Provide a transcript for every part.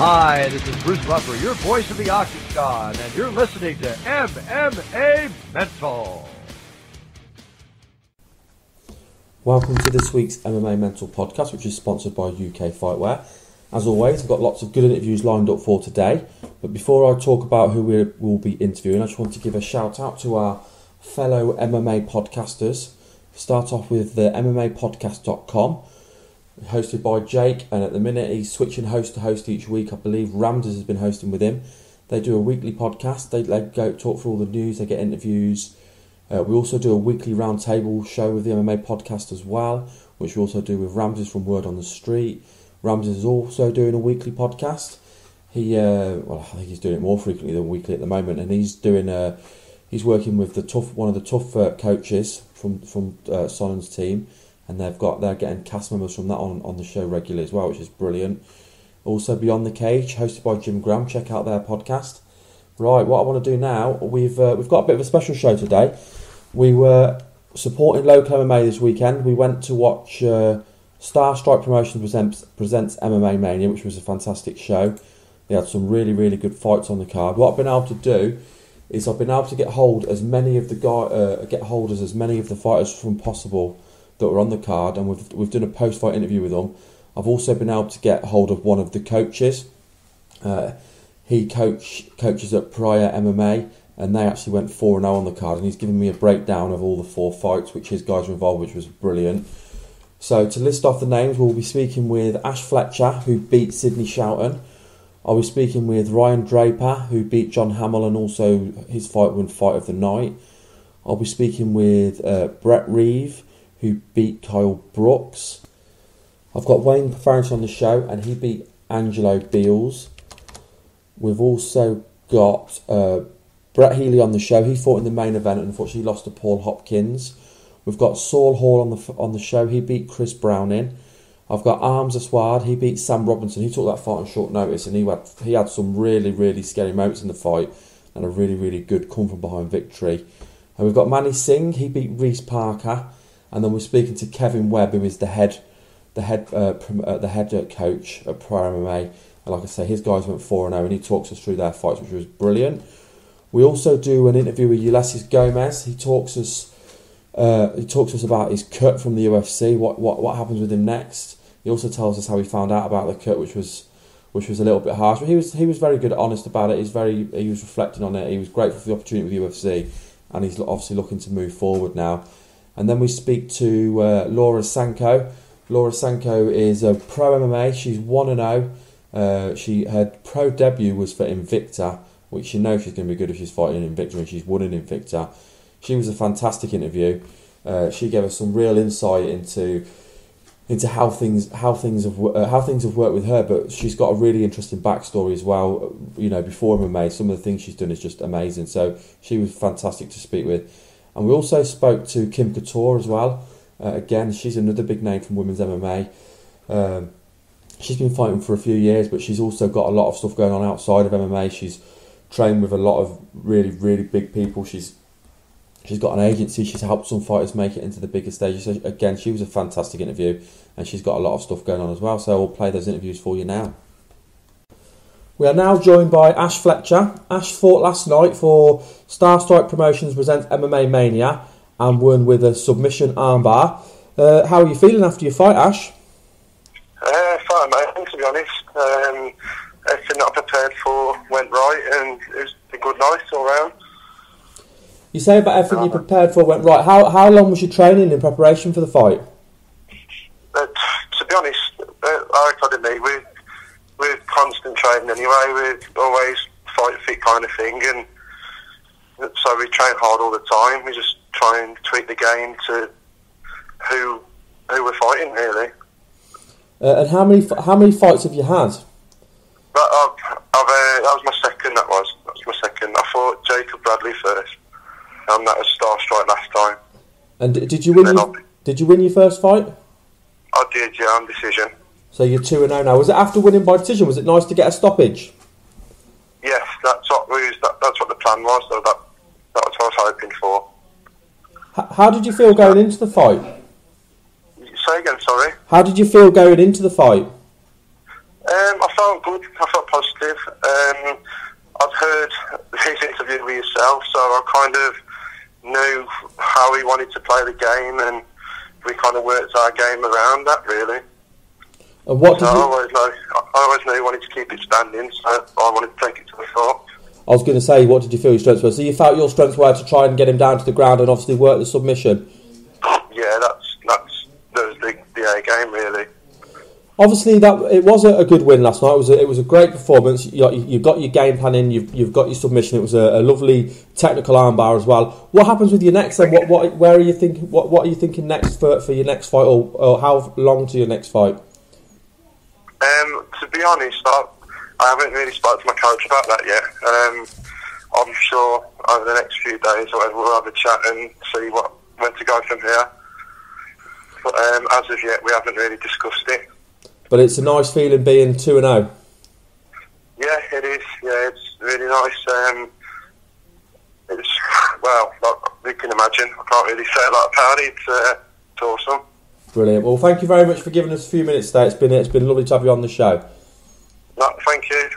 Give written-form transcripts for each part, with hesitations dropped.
Hi, this is Bruce Buffer, your voice of the Octagon, and you're listening to MMA Mental. Welcome to this week's MMA Mental Podcast, which is sponsored by UK Fightwear. As always, I've got lots of good interviews lined up for today. But before I talk about who we will be interviewing, I just want to give a shout out to our fellow MMA podcasters. Start off with the MMApodcast.com, hosted by Jake, and at the minute he's switching host to host each week. I believe Ramdas has been hosting with him. They do a weekly podcast. They go talk through all the news, they get interviews. We also do a weekly roundtable show with the MMA podcast as well, which we also do with Ramses from Word on the Street. Ramses is also doing a weekly podcast. I think he's doing it more frequently than weekly at the moment, and he's working with one of the tough coaches from Sonen's team, and they're getting cast members from that on the show regularly as well, which is brilliant. Also, Beyond the Cage, hosted by Jim Graham. Check out their podcast. Right, what I want to do now, we've got a bit of a special show today. We were supporting local MMA this weekend. We went to watch Star Strike Promotions presents MMA Mania, which was a fantastic show. They had some really, really good fights on the card. What I've been able to do is I've been able to get hold of as many of the fighters from possible that were on the card, and we've done a post-fight interview with them. I've also been able to get hold of one of the coaches. He coaches at Pariah MMA, and they actually went 4-0 on the card, and he's given me a breakdown of all the 4 fights which his guys were involved, which was brilliant. So to list off the names, we'll be speaking with Ash Fletcher, who beat Sydney Shoughton. I'll be speaking with Ryan Draper, who beat John Hamill, and also his fight won Fight of the Night. I'll be speaking with Brett Reeve, who beat Kyle Brooks. I've got Wayne Farrington on the show, and he beat Angelo Beals. We've also got Brett Healy on the show. He fought in the main event and unfortunately lost to Paul Hopkins. We've got Saul Hall on the show. He beat Chris Browning. I've got Aswad. He beat Sam Robinson. He took that fight on short notice, and he had some really, really scary moments in the fight and a really, really good come from behind victory. And we've got Manny Singh. He beat Reese Parker. And then we're speaking to Kevin Webb, who is the head coach at Pariah MMA. And like I say, his guys went 4-0, and he talks us through their fights, which was brilliant. We also do an interview with Ulysses Gomez. He talks us about his cut from the UFC, what happens with him next. He also tells us how he found out about the cut, which was a little bit harsh. But he was very good, honest about it. He was reflecting on it. He was grateful for the opportunity with the UFC, and he's obviously looking to move forward now. And then we speak to Laura Sanko. Laura Sanko is a pro MMA. She's 1-0. Her pro debut was for Invicta, which you know she's going to be good if she's fighting in Invicta, and she's won in Invicta. She was a fantastic interview. She gave us some real insight into how things have worked with her. But she's got a really interesting backstory as well. You know, before MMA, some of the things she's done is just amazing. So she was fantastic to speak with. And we also spoke to Kim Couture as well. Again, she's another big name from women's MMA. She's been fighting for a few years, but she's also got a lot of stuff going on outside of MMA. She's trained with a lot of really, really big people. She's got an agency. She's helped some fighters make it into the bigger stages. So again, she was a fantastic interview, and she's got a lot of stuff going on as well. So we'll play those interviews for you now. We are now joined by Ash Fletcher. Ash fought last night for Star Strike Promotions presents MMA Mania and won with a submission armbar. How are you feeling after your fight, Ash? Fine, mate, to be honest. Everything that I prepared for went right, and it was a good night all round. You say about everything you prepared for went right. How long was your training in preparation for the fight? To be honest, I didn't need. We're constant training anyway. We're always fight fit kind of thing, and so we train hard all the time. We just try and tweak the game to who we're fighting, really. And how many fights have you had? That was my second. That was my second. I fought Jacob Bradley first, and that was Star Strike last time. And did you win? Did you win your first fight? I did, yeah, on decision. So you're 2-0 now. Was it after winning by decision? Was it nice to get a stoppage? Yes, that's what the plan was. So that was what I was hoping for. How did you feel going into the fight? Say again, sorry. How did you feel going into the fight? I felt good. I felt positive. I'd heard his interview with yourself, so I kind of knew how he wanted to play the game, and we kind of worked our game around that, really. And what did I always knew he wanted to keep it standing, so I wanted to take it to the floor. I was going to say, what did you feel your strengths were? So you felt your strengths were to try and get him down to the ground and obviously work the submission? Yeah, that was the A game, really. Obviously, it was a good win last night. It was a great performance. You got your game plan in. You've got your submission. It was a lovely technical armbar as well. What happens with your next? Then where are you thinking? What are you thinking next for your next fight, or how long to your next fight? To be honest, I haven't really spoken to my coach about that yet. I'm sure over the next few days or whatever, we'll have a chat and see when to go from here. But as of yet, we haven't really discussed it. But it's a nice feeling being 2-0. Yeah, it is. Yeah, it's really nice. Like you can imagine, I can't really say a lot about it. It's awesome. Brilliant. Well, thank you very much for giving us a few minutes today. It's been lovely to have you on the show. No, thank you.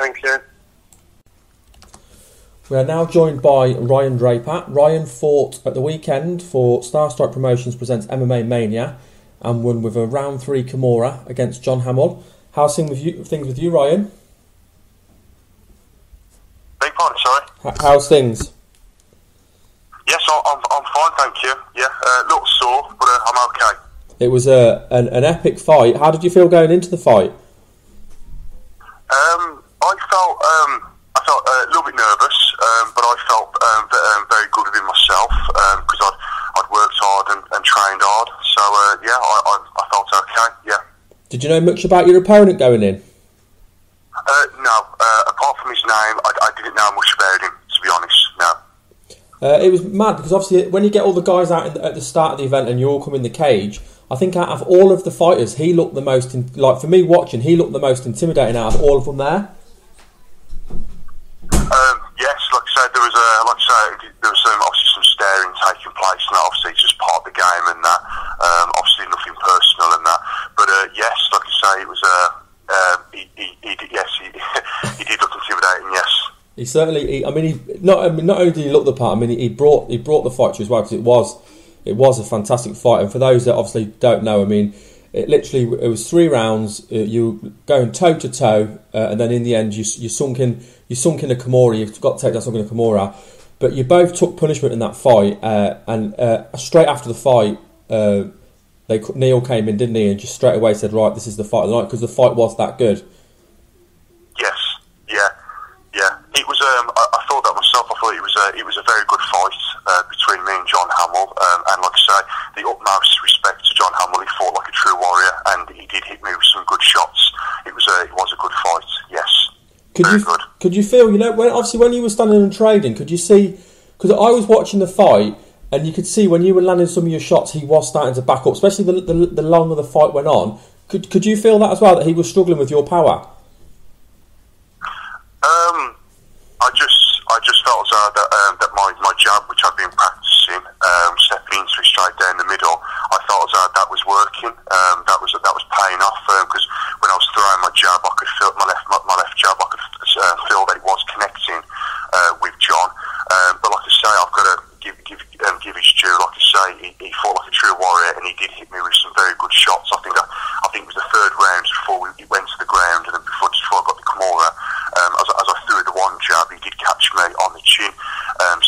We are now joined by Ryan Draper. Ryan fought at the weekend for Star Strike Promotions presents MMA Mania and won with a round 3 Kimura against John Hamill. How's things with you, Ryan? Big pardon, sorry. How's things? Yes, I'm fine, thank you. Yeah, a little sore, but I'm okay. It was an epic fight. How did you feel going into the fight? I felt a little bit nervous, but I felt very good within myself because I'd worked hard and trained hard. So I felt okay. Yeah. Did you know much about your opponent going in? No. Apart from his name, I didn't know much about him. To be honest, no. It was mad because obviously when you get all the guys out at the start of the event and you all come in the cage, I think out of all of the fighters, he looked the most, for me watching, he looked the most intimidating out of all of them there. Yes, like I said, there was obviously some staring taking place, and that obviously it's just part of the game and that. Obviously nothing personal and that, but yes, like I say, it was he did look intimidating. Yes. He certainly. Not only did he look the part. I mean, he brought the fight to as well, because it was a fantastic fight. And for those that obviously don't know, I mean, it was 3 rounds. You going toe to toe, and then in the end, you sunk in a Kimura. You've got to take that sunk in a Kimura, but you both took punishment in that fight. And straight after the fight, Neil came in, didn't he? And just straight away said, "Right, this is the fight of the night," because the fight was that good. Yes. Yeah. It was. I thought that myself. I thought it was a very good fight between me and John Hamill. And like I say, the utmost respect to John Hamill. He fought like a true warrior, and he did hit me with some good shots. It was a good fight. Yes. Could you feel? When you were standing and trading, could you see? Because I was watching the fight, and you could see when you were landing some of your shots, he was starting to back up. Especially the longer the fight went on. Could you feel that as well? That he was struggling with your power? I just felt as though that my jab, which I've been practicing, stepping into it straight down the middle, I felt as though that was working. That was paying off because when I was throwing my jab, I could feel my left jab. I could feel that it was connecting with John. But like I say, I've got to give his due. Like I say, he fought like a true warrior, and he did hit me with some very good shots. I think it was the 3rd round before he went to the ground, and then before I got the Kimura. As I threw the one jab, he did catch me on the chin.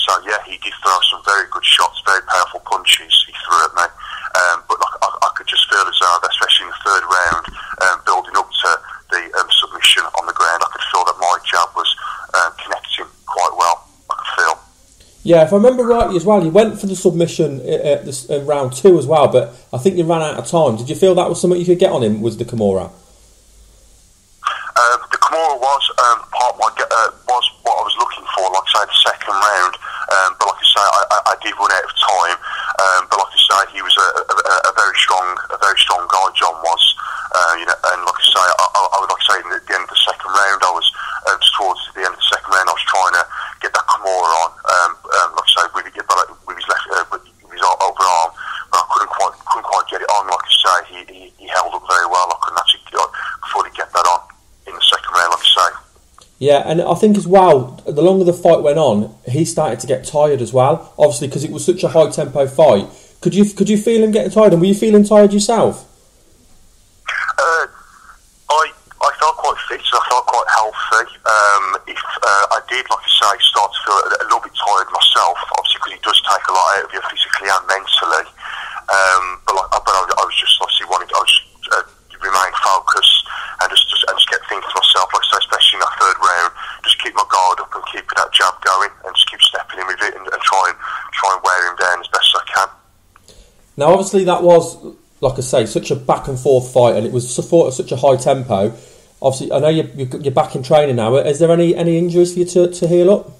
So yeah, he did throw some very good shots, very powerful punches he threw at me. But I could just feel as though, especially in the 3rd round, building up to the submission on the ground, I could feel that my jab was connecting quite well. I could feel. Yeah, if I remember rightly as well, you went for the submission in round 2 as well, but I think you ran out of time. Did you feel that was something you could get on him? Was the Kimura? The Kimura was was what I was looking for. Like I say, the 2nd round, but like I say, I did run out of time. But like I say, he was a very strong guy. John was, and like I say, I would like to say at the end of the 2nd round, I was towards the end of the 2nd round, I was trying to get that Kimura on. Like I say, really get that with his left, with his overarm, but I couldn't quite get it on. Like I say, he held up very well. I couldn't actually fully get that on in Yeah, and I think as well, the longer the fight went on, he started to get tired as well. Obviously, because it was such a high tempo fight. Could you feel him getting tired? And were you feeling tired yourself? I felt quite fit. I felt quite healthy. If I did, like I say, start to feel a little bit tired myself, obviously because it does take a lot out of you physically and mentally. But I was just obviously remain focused and just kept thinking to myself, like I say, especially in that third round, just keep my guard up and keep that jab going and just keep stepping in with it and try and wear him down as best as I can. Now, obviously, that was, like I say, such a back and forth fight, and it was fought at such a high tempo. Obviously, I know you're back in training now. Is there any injuries for you to heal up?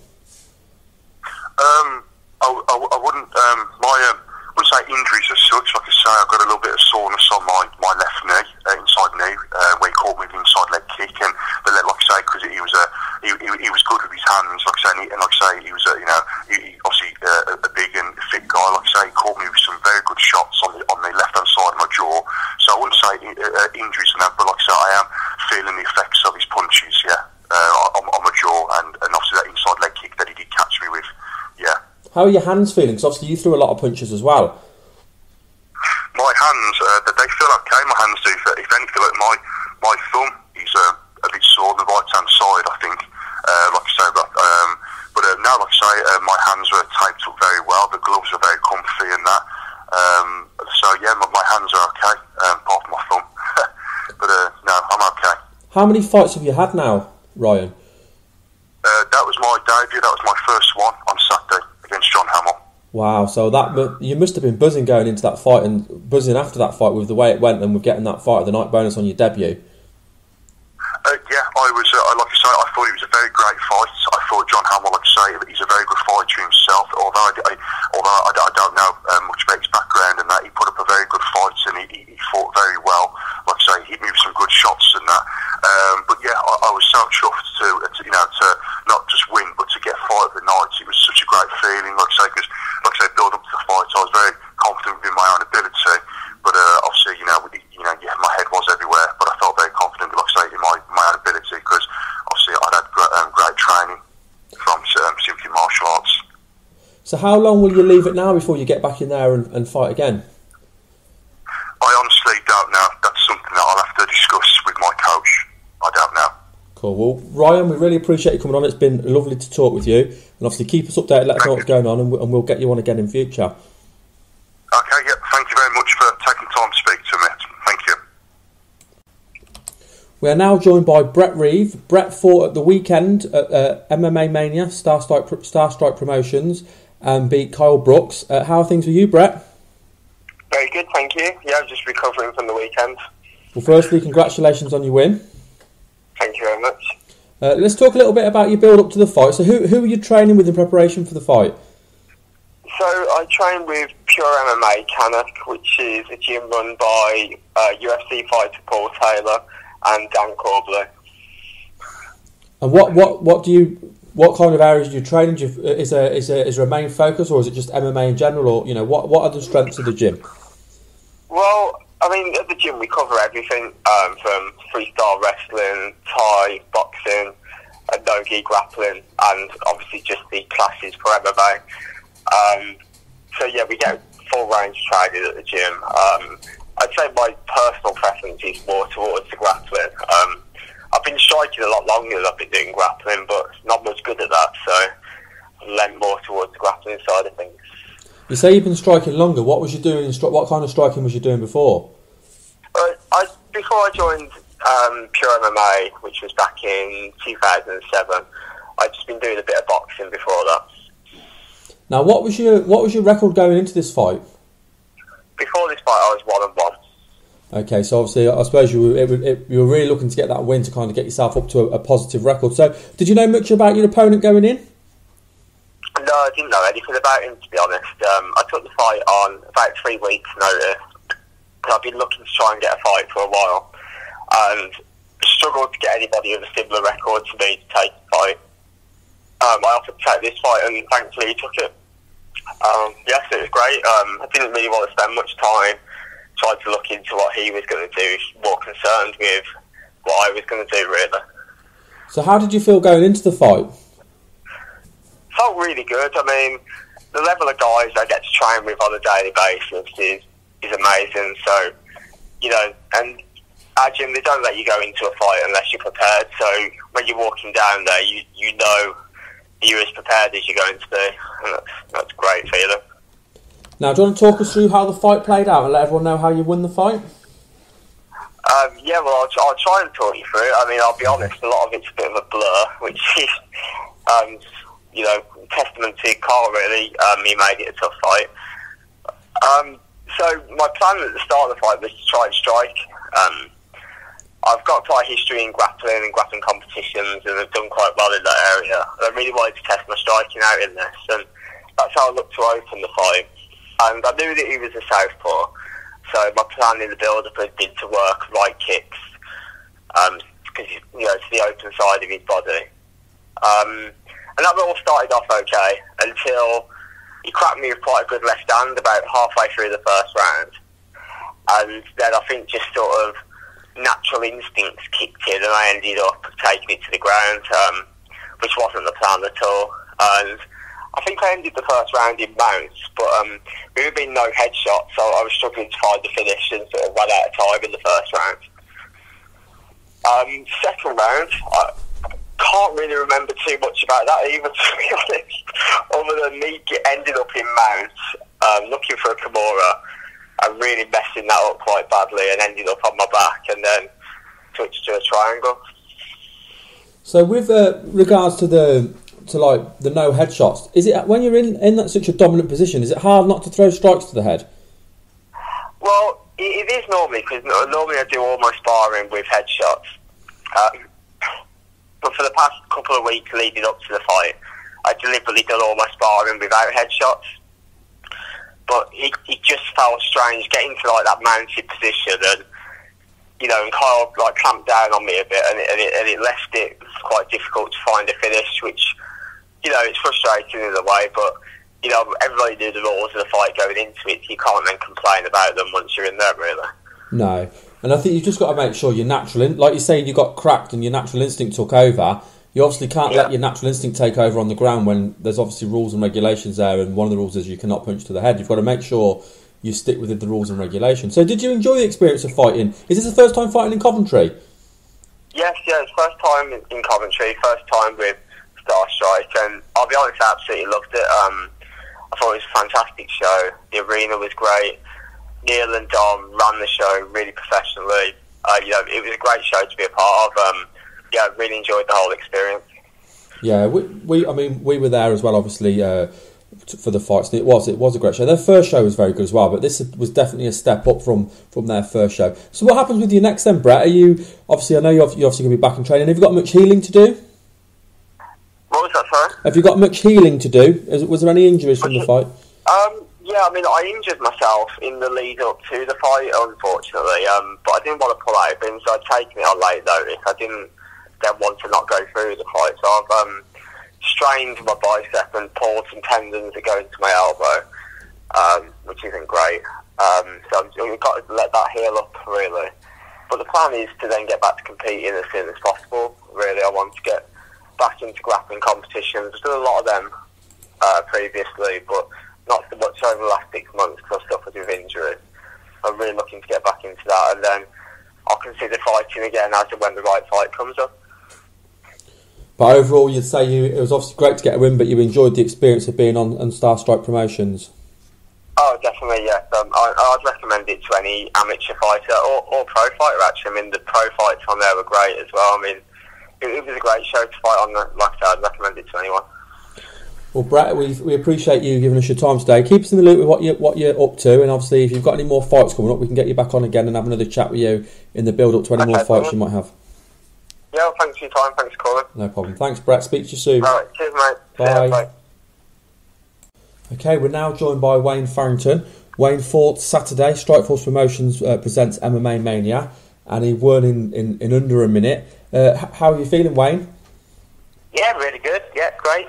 I wouldn't. Wouldn't say injuries as such. Like I say, I've got a little bit of soreness on my left knee, inside knee, where he caught me with the inside leg kick. And but like I say, because he was good with his hands. Like I say, and like I say, he was he obviously a big and fit guy. Like I say, he caught me with some very good shots on the left hand side of my jaw. So I wouldn't say injuries and that, but like I say, I am feeling the effects of his punches. Yeah, on my jaw and obviously that inside leg kick that he did catch me with. Yeah. How are your hands feeling? Because obviously you threw a lot of punches as well. My hands, they feel okay. My hands do. If anything, like my thumb is a bit sore on the right hand side, I think. Like I say, but now, like I say, my hands are taped up very well. The gloves are very comfy and that. So yeah, my hands are okay, apart from my thumb. But no, I'm okay. How many fights have you had now, Ryan? That was my debut. That was my first one on Saturday against John Hamill. Wow, so you must have been buzzing going into that fight and buzzing after that fight with the way it went and with getting that fight of the night bonus on your debut. Yeah, I was. Like I say, I thought it was a very great fight. I thought John Hamill, like I say, he's a very good fighter himself. Although I don't know much about his background and that, he put up a very good fight and he fought very well. Like I say, he hit me with some good shots and that. But yeah, I was so chuffed to not just win, but to get fight of the night. It was such a great feeling. Like I say, because build up to the fight, I was very confident in my own ability. But obviously, my head was everywhere. But I felt very confident, like I say, in my own ability because obviously I'd had great training from simply martial arts. So how long will you leave it now before you get back in there and fight again? I honestly don't know. That's something that I'll have to discuss with my coach. I don't know. Cool. Well, Ryan, we really appreciate you coming on. It's been lovely to talk with you. And obviously keep us updated, let us know what's going on, and we'll get you on again in future. Okay, yeah. Thank you very much for taking time to speak to me. Thank you. We are now joined by Brett Reeve. Brett fought at the weekend at MMA Mania, Starstrike Promotions, and beat Kyle Brooks. How are things with you, Brett? Very good, thank you. Yeah, I'm just recovering from the weekend. Well, firstly, congratulations on your win. Thank you very much. Let's talk a little bit about your build-up to the fight. So who are you training with in preparation for the fight? So I train with Pure MMA Cannock, which is a gym run by UFC fighter Paul Taylor and Dan Corbler. And what kind of areas do you train in? Is there a main focus, or is it just MMA in general, or what are the strengths of the gym? Well, I mean, at the gym we cover everything from freestyle wrestling, Thai, boxing, no-gi grappling, and obviously just the classes for MMA. So yeah, we get full range training at the gym. I'd say my personal preference is more towards the grappling. I've been striking a lot longer than I've been doing grappling, but not much good at that, so I've lent more towards the grappling side of things. You say you've been striking longer. What was you doing? What kind of striking was you doing before? Before I joined Pure MMA, which was back in 2007, I'd just been doing a bit of boxing before that. Now, what was your record going into this fight? Before this fight, I was 1-1. Okay, so obviously, I suppose you were really looking to get that win to kind of get yourself up to a positive record. So, did you know much about your opponent going in? No, I didn't know anything about him, to be honest. I took the fight on about 3 weeks' notice. I've been looking to try and get a fight for a while, and struggled to get anybody with a similar record to me to take the fight. I offered to take this fight, and thankfully he took it. Yes, it was great. I didn't really want to spend much time trying to look into what he was going to do. More concerned with what I was going to do, really. So how did you feel going into the fight? Felt really good. I mean, the level of guys I get to train with on a daily basis is amazing. So, you know, and our gym, they don't let you go into a fight unless you're prepared. So when you're walking down there, you know you're as prepared as you're going to be. And that's a great feeling. Now, do you want to talk us through how the fight played out and let everyone know how you won the fight? Yeah, well, I'll try and talk you through it. I mean, I'll be honest, a lot of it's a bit of a blur, which is, you know, testament to Carl, really. He made it a tough fight. So my plan at the start of the fight was to try and strike. I've got quite a history in grappling and grappling competitions, and I've done quite well in that area. And I really wanted to test my striking out in this, and that's how I looked to open the fight. And I knew that he was a southpaw, so my plan in the build-up had been to work right kicks, because, you know, to the open side of his body. And that all started off okay, until he cracked me with quite a good left hand about halfway through the first round. And then I think just sort of natural instincts kicked in, and I ended up taking it to the ground, which wasn't the plan at all. And I think I ended the first round in mounts, but there had been no headshots, so I was struggling to find the finish and sort of ran out of time in the first round. Second round, I can't really remember too much about that either, to be honest, other than me ended up in mounts, looking for a Kimura, and really messing that up quite badly, and ended up on my back, and then switched to a triangle. So with regards to the no headshots, is it when you're in that such a dominant position, is it hard not to throw strikes to the head? Well, it is normally, because normally I do all my sparring with headshots. But for the past couple of weeks leading up to the fight, I deliberately done all my sparring without headshots. But it just felt strange getting to like that mounted position, and you know, and Kyle like clamped down on me a bit, and it left it quite difficult to find a finish, which, you know, it's frustrating in a way, but you know, everybody knew the rules of the fight going into it, so you can't then complain about them once you're in there, really. No. And I think you've just got to make sure your natural, like you're saying, you got cracked and your natural instinct took over. You obviously can't let your natural instinct take over on the ground when there's obviously rules and regulations there, and one of the rules is you cannot punch to the head. You've got to make sure you stick within the rules and regulations. So did you enjoy the experience of fighting? Is this the first time fighting in Coventry? Yes, it's first time in Coventry, first time with Star Strike, and I'll be honest, I absolutely loved it. I thought it was a fantastic show. The arena was great. Neil and Dom ran the show really professionally. You know, it was a great show to be a part of. Yeah, I really enjoyed the whole experience. Yeah, we were there as well, obviously, for the fights. And it was a great show. Their first show was very good as well, but this was definitely a step up from their first show. So what happens with you next then, Brett? Are you obviously? I know you're obviously going to be back in training. Have you got much healing to do? What was that, sorry? Have you got much healing to do? Was there any injuries from the fight? Yeah, I mean, I injured myself in the lead up to the fight, unfortunately, but I didn't want to pull out, so I'd taken it on late notice. I didn't then want to not go through the fight, so I've strained my bicep and pulled some tendons that go into my elbow, which isn't great. So we've got to let that heal up, really. But the plan is to then get back to competing as soon as possible. Really, I want to get back into grappling competitions. I've done a lot of them previously, but not so much over the last 6 months because I've suffered with injuries. I'm really looking to get back into that, and then I'll consider fighting again as and when the right fight comes up. But overall, you'd say it was obviously great to get a win, but you enjoyed the experience of being on Star Strike Promotions. Oh, definitely, yes. I'd recommend it to any amateur fighter or pro fighter, actually. I mean, the pro fights on there were great as well. I mean, it was a great show to fight on. Like I said, I'd recommend it to anyone. Well, Brett, we appreciate you giving us your time today. Keep us in the loop with what you're up to, and obviously if you've got any more fights coming up, we can get you back on again and have another chat with you in the build-up to any more fights you might have. Yeah, well, thanks for your time. Thanks for calling. No problem. Thanks, Brett. Speak to you soon. All right, cheers, mate. Bye. Bye. Okay, we're now joined by Wayne Farrington. Wayne fought Saturday. Strikeforce Promotions presents MMA Mania, and he won in under a minute. How are you feeling, Wayne? Yeah, really good. Yeah, great.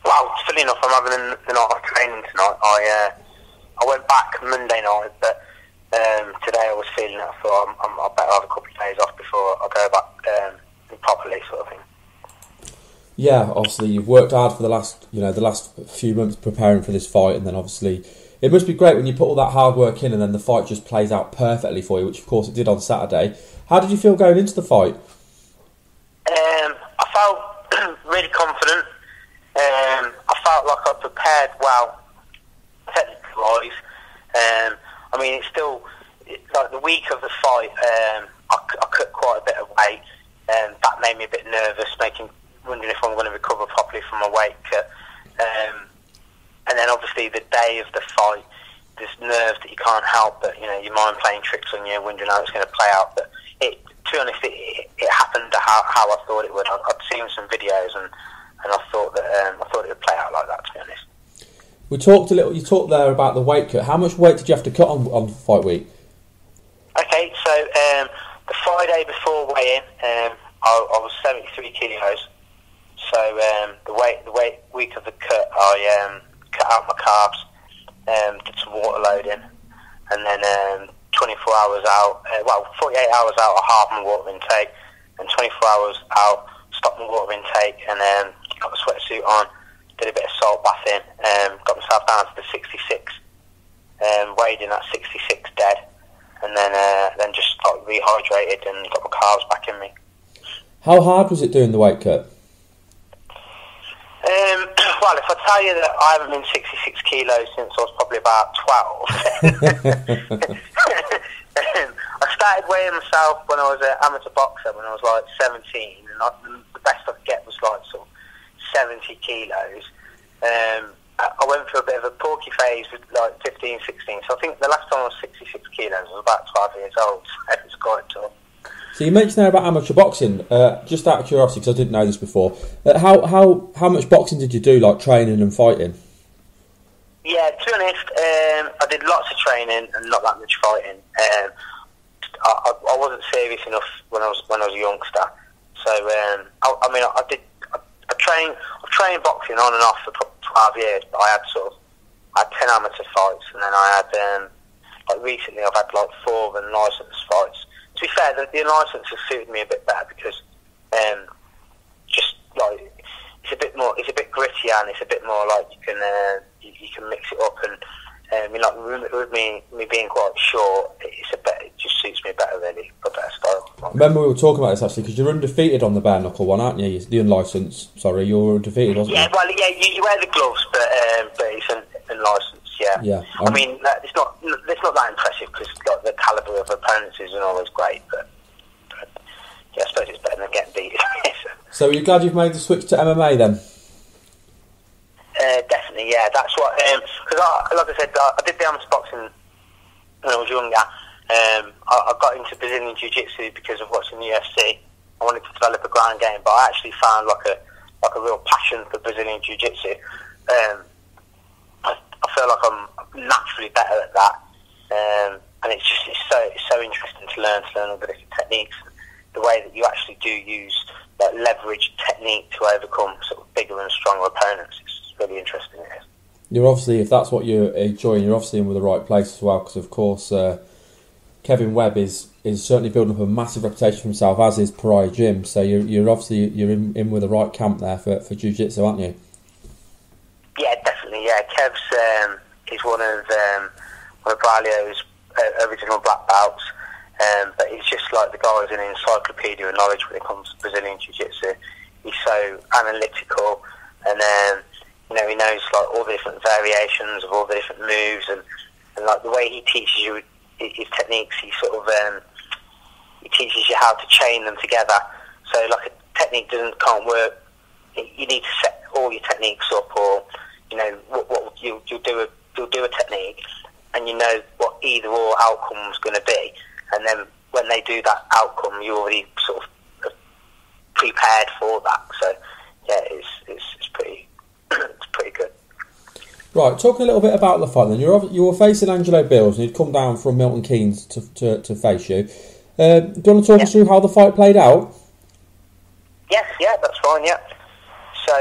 Well, funny enough, I'm having a night of training tonight. I went back Monday night, but today I was feeling it. I thought I better have a couple of days off before I go back and properly, sort of thing. Yeah, obviously you've worked hard for the last few months preparing for this fight, and then obviously it must be great when you put all that hard work in and then the fight just plays out perfectly for you, which of course it did on Saturday. How did you feel going into the fight? I felt really confident. I felt like I prepared well, technically wise. I mean, it's still like the week of the fight. I cut quite a bit of weight, and that made me a bit nervous, wondering if I'm going to recover properly from my weight cut. And then obviously the day of the fight, there's nerves that you can't help, but your mind playing tricks on you, wondering how it's going to play out. But to be honest, it happened how I thought it would. I'd seen some videos and I thought it would play out like that. To be honest. You talked there about the weight cut. How much weight did you have to cut on fight week? Okay, so the Friday before weigh-in, I was 73 kilos. So the weight week of the cut, I cut out my carbs, did some water loading, and then 24 hours out, 48 hours out, I halved my water intake, and 24 hours out, stopped my water intake, and got the sweatsuit on, did a bit of salt bathing, got myself down to the 66, weighed in at 66 dead, and then just got rehydrated and got my carbs back in me. How hard was it doing the weight cut? Well, if I tell you that I haven't been 66 kilos since I was probably about 12. I started weighing myself when I was an amateur boxer, when I was like 17, and the best I could get was like sort of 70 kilos. I went through a bit of a porky phase with like 15, 16, so I think the last time I was 66 kilos I was about 12 years old, so it was quite tough. So you mentioned there about amateur boxing. Just out of curiosity, because I didn't know this before, how much boxing did you do, like training and fighting? Yeah, to be honest, I did lots of training and not that much fighting. I wasn't serious enough when I was a youngster. So I've trained boxing on and off for 12 years, but I had 10 amateur fights, and then I had recently I've had 4 unlicensed fights. To be fair, the unlicensed has suited me a bit better because it's a bit grittier, and it's a bit more like you can mix it up, and with me being quite short, it just suits me better, really, a better style. Remember we were talking about this actually, because you're undefeated on the bare knuckle one, aren't you? The unlicensed. Sorry, you're undefeated, wasn't you? Yeah, well, yeah, you wear the gloves, but it's unlicensed. Yeah. Yeah. I mean, it's not that impressive because the calibre of opponents isn't always great, but yeah, I suppose it's better than getting beat. So are you glad you've made the switch to MMA then? Definitely, yeah. That's what, because like I said, I did the amateur boxing when I was younger. I got into Brazilian Jiu-Jitsu because of watching the UFC. I wanted to develop a ground game, but I actually found like a real passion for Brazilian Jiu-Jitsu. I feel like I'm naturally better at that, and it's so interesting to learn all the different techniques, the way that you actually do use leverage technique to overcome sort of bigger and stronger opponents. It's really interesting. It is. You're obviously, if that's what you're enjoying, you're obviously in with the right place as well, because of course Kevin Webb is certainly building up a massive reputation for himself, as is Pariah Gym. So you're obviously in with the right camp there for Jiu-Jitsu, aren't you? Yeah, definitely. Yeah, Kev's is one of Braulio's original black belts, but he's just like the guy who's an encyclopedia of knowledge when it comes to Brazilian Jiu-Jitsu. He's so analytical, and he knows all the different variations of all the different moves, and the way he teaches you his techniques. He he teaches you how to chain them together. So a technique can't work. You need to set all your techniques up, or what you'll do a technique, and you know what either or outcome's going to be, and then when they do that outcome, you already sort of prepared for that. So yeah, it's pretty it's pretty good. Right, talking a little bit about the fight then. You were facing Angelo Bills, and you'd come down from Milton Keynes to face you. Do you want to talk us through how the fight played out? Yes, yeah, that's fine. Yeah. So,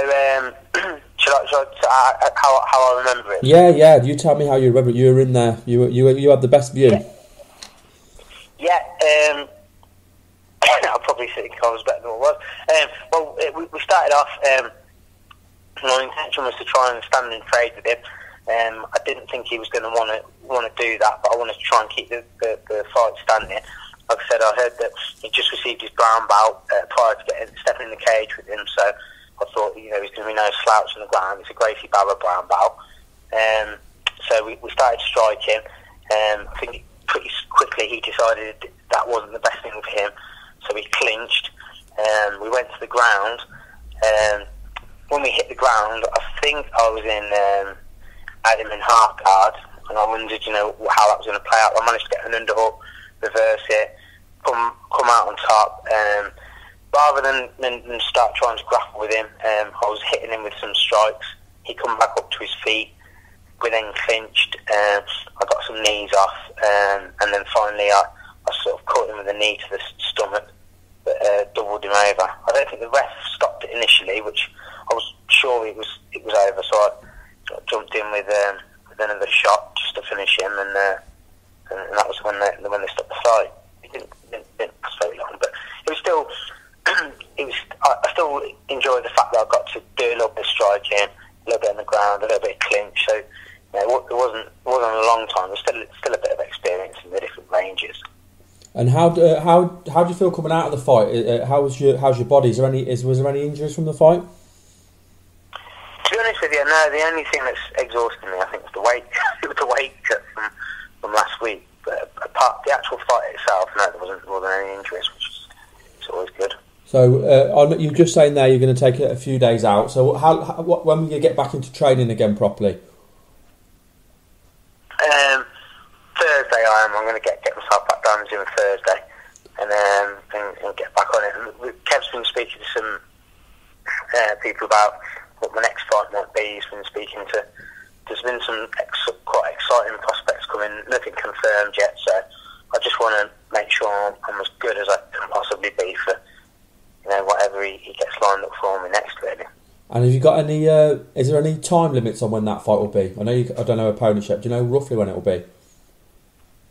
how I remember it? Yeah. You tell me how you remember it. You were in there. You had the best view. Yeah. I'll probably think I was better than I was. We started off. My intention was to try and stand and trade with him. I didn't think he was going to want to do that, but I wanted to try and keep the fight standing. Like I said, I heard that he just received his brown belt prior to stepping in the cage with him, so I thought, he's going to be no slouch on the ground. It's a Gracie Barra brown belt. So we started striking. I think pretty quickly he decided that wasn't the best thing for him, so we clinched. We went to the ground. When we hit the ground, I think I was in Adam and half guard, and I wondered, how that was going to play out. I managed to get an underhook, reverse it, come out on top. Rather than start trying to grapple with him, I was hitting him with some strikes. He come back up to his feet. We then clinched. I got some knees off, and then finally I sort of caught him with a knee to the stomach, but doubled him over. I don't think the ref stopped it initially, which I was sure it was over. So I jumped in with another shot just to finish him, and that was when they stopped the fight. It didn't last very long, but it was still. I still enjoyed the fact that I got to do a little bit of striking, a little bit on the ground, a little bit of clinch. So it wasn't a long time. There's still a bit of experience in the different ranges. And how do you feel coming out of the fight? How's your body? Was there any injuries from the fight? To be honest with you, no. The only thing that's exhausting me, I think, was the weight. It was the weight cut from last week. But apart the actual fight itself, no, there wasn't any injuries, which is always good. So you're just saying there you're going to take a few days out. So when will you get back into training again properly? Thursday I'm going to get myself back down to gym Thursday, and get back on it. And Kev's been speaking to some people about what my next fight might be. He's been speaking to. There's been some quite exciting prospects coming. Nothing confirmed yet, so I just want to make sure I'm as good as I can possibly be for whatever he gets lined up for me next, really. And have you got any? Is there any time limits on when that fight will be? I don't know opponents yet. Do you know roughly when it will be?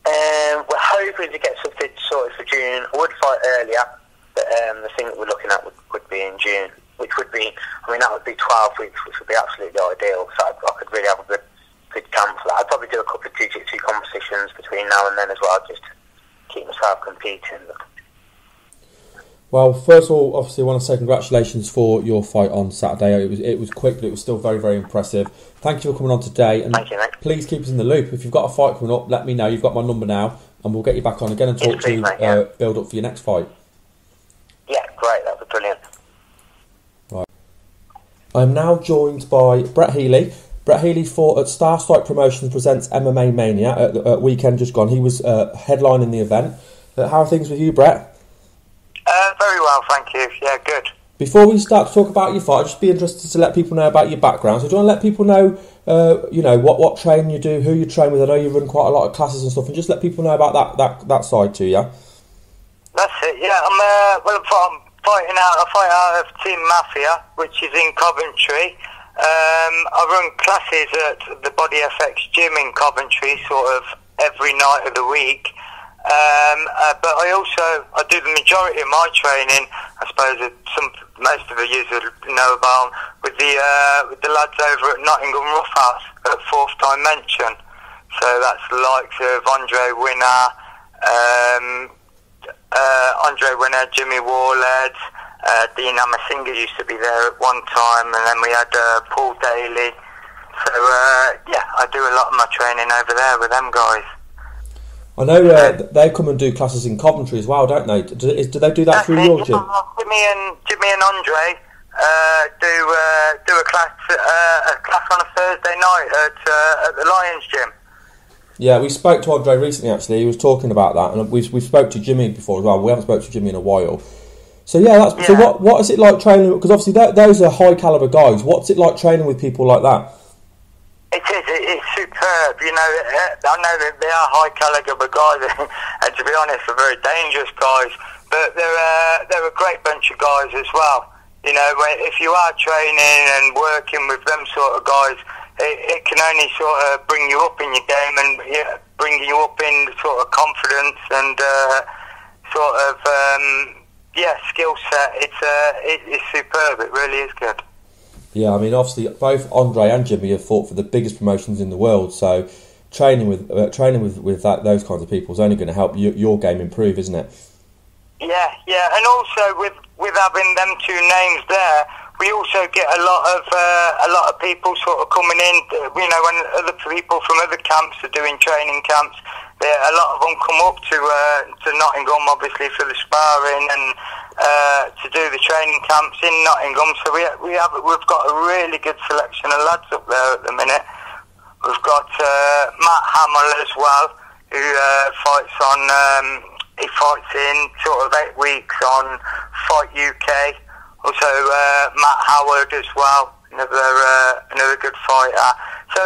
We're hoping to get something sorted for June. I would fight earlier, but the thing that we're looking at would be in June, which would be, that would be 12 weeks, which would be absolutely ideal. So I could really have a good camp for that. I'd probably do a couple of jiu-jitsu competitions between now and then as well, just to keep myself competing. Well, first of all, obviously, I want to say congratulations for your fight on Saturday. It was quick, but it was still very, very impressive. Thank you for coming on today, and thank you, mate. Please keep us in the loop. If you've got a fight coming up, let me know. You've got my number now, and we'll get you back on again and talk to you, build up for your next fight. Yeah, great. That would be brilliant. Right. I'm now joined by Brett Healy. Brett Healy fought at Star Strike Promotions presents MMA Mania at weekend just gone. He was headlining the event. How are things with you, Brett? Very well, thank you. Yeah, good. Before we start to talk about your fight, I'd just be interested to let people know about your background. So do you want to let people know, what training you do, who you train with? I know you run quite a lot of classes and stuff, and just let people know about that side too, yeah? That's it, yeah. I'm fighting out of Team Mafia, which is in Coventry. I run classes at the Body FX gym in Coventry, sort of every night of the week. But I do the majority of my training, I suppose most of the users know about, with the lads over at Nottingham Roughhouse at Fourth Dimension. So that's the likes of Andre Winner, Jimmy Warled, Dean Amasinga used to be there at one time, and then we had Paul Daly. So I do a lot of my training over there with them guys. I know they come and do classes in Coventry as well, don't they? Do they do that through your gym? Jimmy and Andre do a class on a Thursday night at the Lions gym. Yeah, we spoke to Andre recently. Actually, he was talking about that, and we spoke to Jimmy before as well. We haven't spoken to Jimmy in a while. So so what is it like training? Because obviously those are high caliber guys. What's it like training with people like that? It's superb, I know that they are high caliber guys, and to be honest, they're very dangerous guys, but they're a great bunch of guys as well. If you are training and working with them sort of guys, it can only sort of bring you up in your game and bring you up in sort of confidence and skill set. It's superb. It really is good. Yeah, I mean, obviously, both Andre and Jimmy have fought for the biggest promotions in the world, so training with those kinds of people is only going to help your game improve, isn't it? Yeah, and also with having them two names there, we also get a lot of people sort of coming in. You know, when other people from other camps are doing training camps, a lot of them come up to Nottingham, obviously for the sparring and to do the training camps in Nottingham. So we've got a really good selection of lads up there at the minute. We've got Matt Hamill as well, who fights on. He fights in sort of 8 weeks on Fight UK. Also Matt Howard as well, another good fighter. So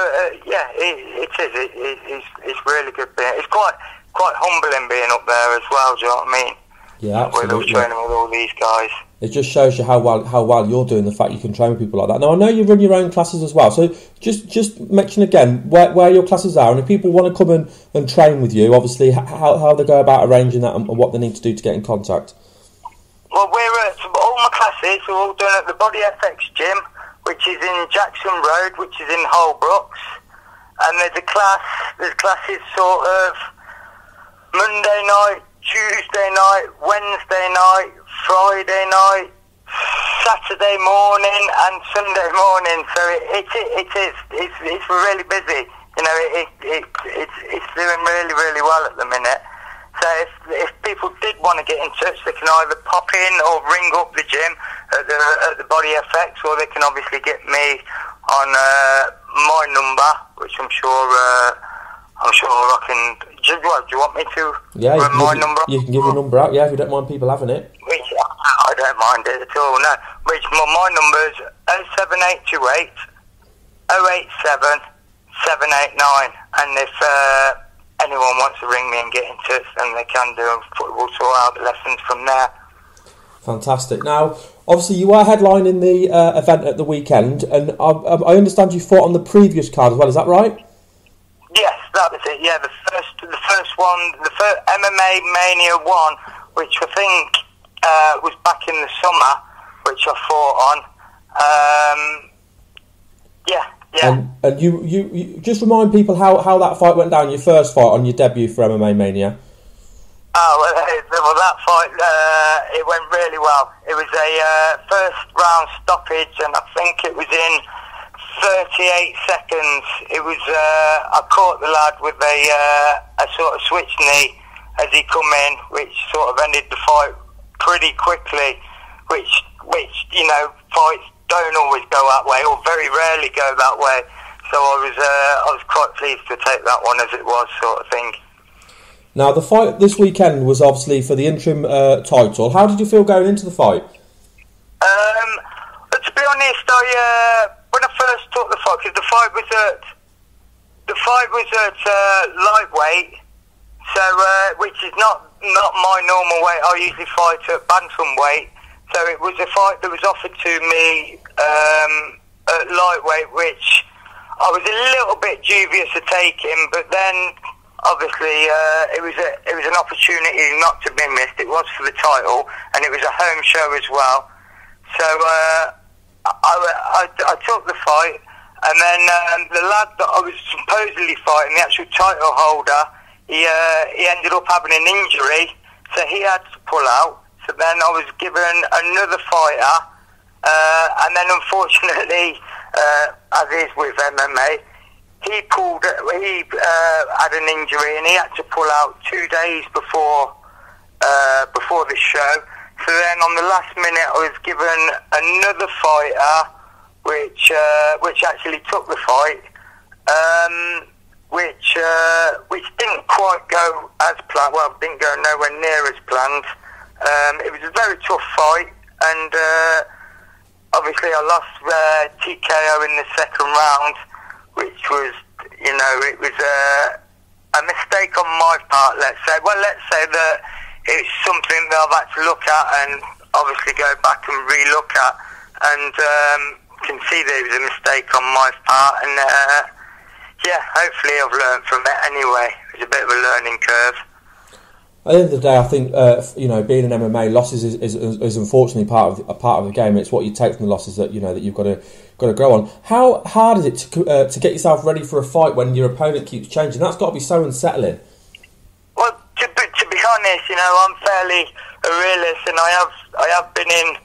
it's really good being. It's quite humbling being up there as well. Do you know what I mean? Yeah, absolutely. With training with all these guys. It just shows you how well you're doing, the fact you can train with people like that. Now, I know you run your own classes as well, so just mention again where your classes are, and if people want to come and train with you, obviously how they go about arranging that and what they need to do to get in contact. Well, all my classes are all done at the Body FX gym, which is in Jackson Road, which is in Holbrooks, and there's classes sort of Monday night, Tuesday night, Wednesday night, Friday night, Saturday morning and Sunday morning. So it's really busy. You know, it's doing really, really well at the minute. So if people did want to get in touch, they can either pop in or ring up the gym at the Body FX, or they can obviously get me on my number, which I'm sure I can. Do you want me to run my number? You can give your number out, if you don't mind people having it. Which I don't mind it at all, no. Which my number's 07828 087 789, and if anyone wants to ring me and get in touch, then they can do, and we'll sort out the lessons from there. Fantastic. Now, obviously, you are headlining the event at the weekend, and I understand you fought on the previous card as well. Is that right? Yes, that was it. Yeah, the first one, the first MMA Mania 1, which I think was back in the summer, which I fought on. Yeah. And you just remind people how that fight went down, your first fight on your debut for MMA Mania. Well, that fight, it went really well. It was a first round stoppage, and I think it was in 38 seconds. It was, I caught the lad with a sort of switch knee as he come in, which sort of ended the fight pretty quickly, which you know, fights don't always go that way, or very rarely go that way. So I was quite pleased to take that one as it was, sort of thing. Now, the fight this weekend was obviously for the interim title. How did you feel going into the fight? To be honest, when I first took the fight, because the fight was at lightweight, so which is not my normal weight. I usually fight at bantamweight, so it was a fight that was offered to me at lightweight, which I was a little bit dubious of taking, but then obviously it was an opportunity not to be missed. It was for the title, and it was a home show as well. So I took the fight, and then the lad that I was supposedly fighting, the actual title holder, he ended up having an injury, so he had to pull out. So then I was given another fighter, and then unfortunately, as is with MMA, he had an injury, and he had to pull out 2 days before the show. So then on the last minute I was given another fighter which actually took the fight, which didn't quite go as planned. Well, didn't go nowhere near as planned. It was a very tough fight, and obviously I lost TKO in the second round, which was, you know, it was a mistake on my part, let's say. Well, let's say that it's something that I've had to look at and obviously go back and re-look at, and can see that it was a mistake on my part, and hopefully I've learned from it anyway. It was a bit of a learning curve. At the end of the day, I think being an MMA, losses is unfortunately part of the game. It's what you take from the losses that you've got to grow on. How hard is it to get yourself ready for a fight when your opponent keeps changing? That's got to be so unsettling. Well, to be honest, I'm fairly a realist, and I have been in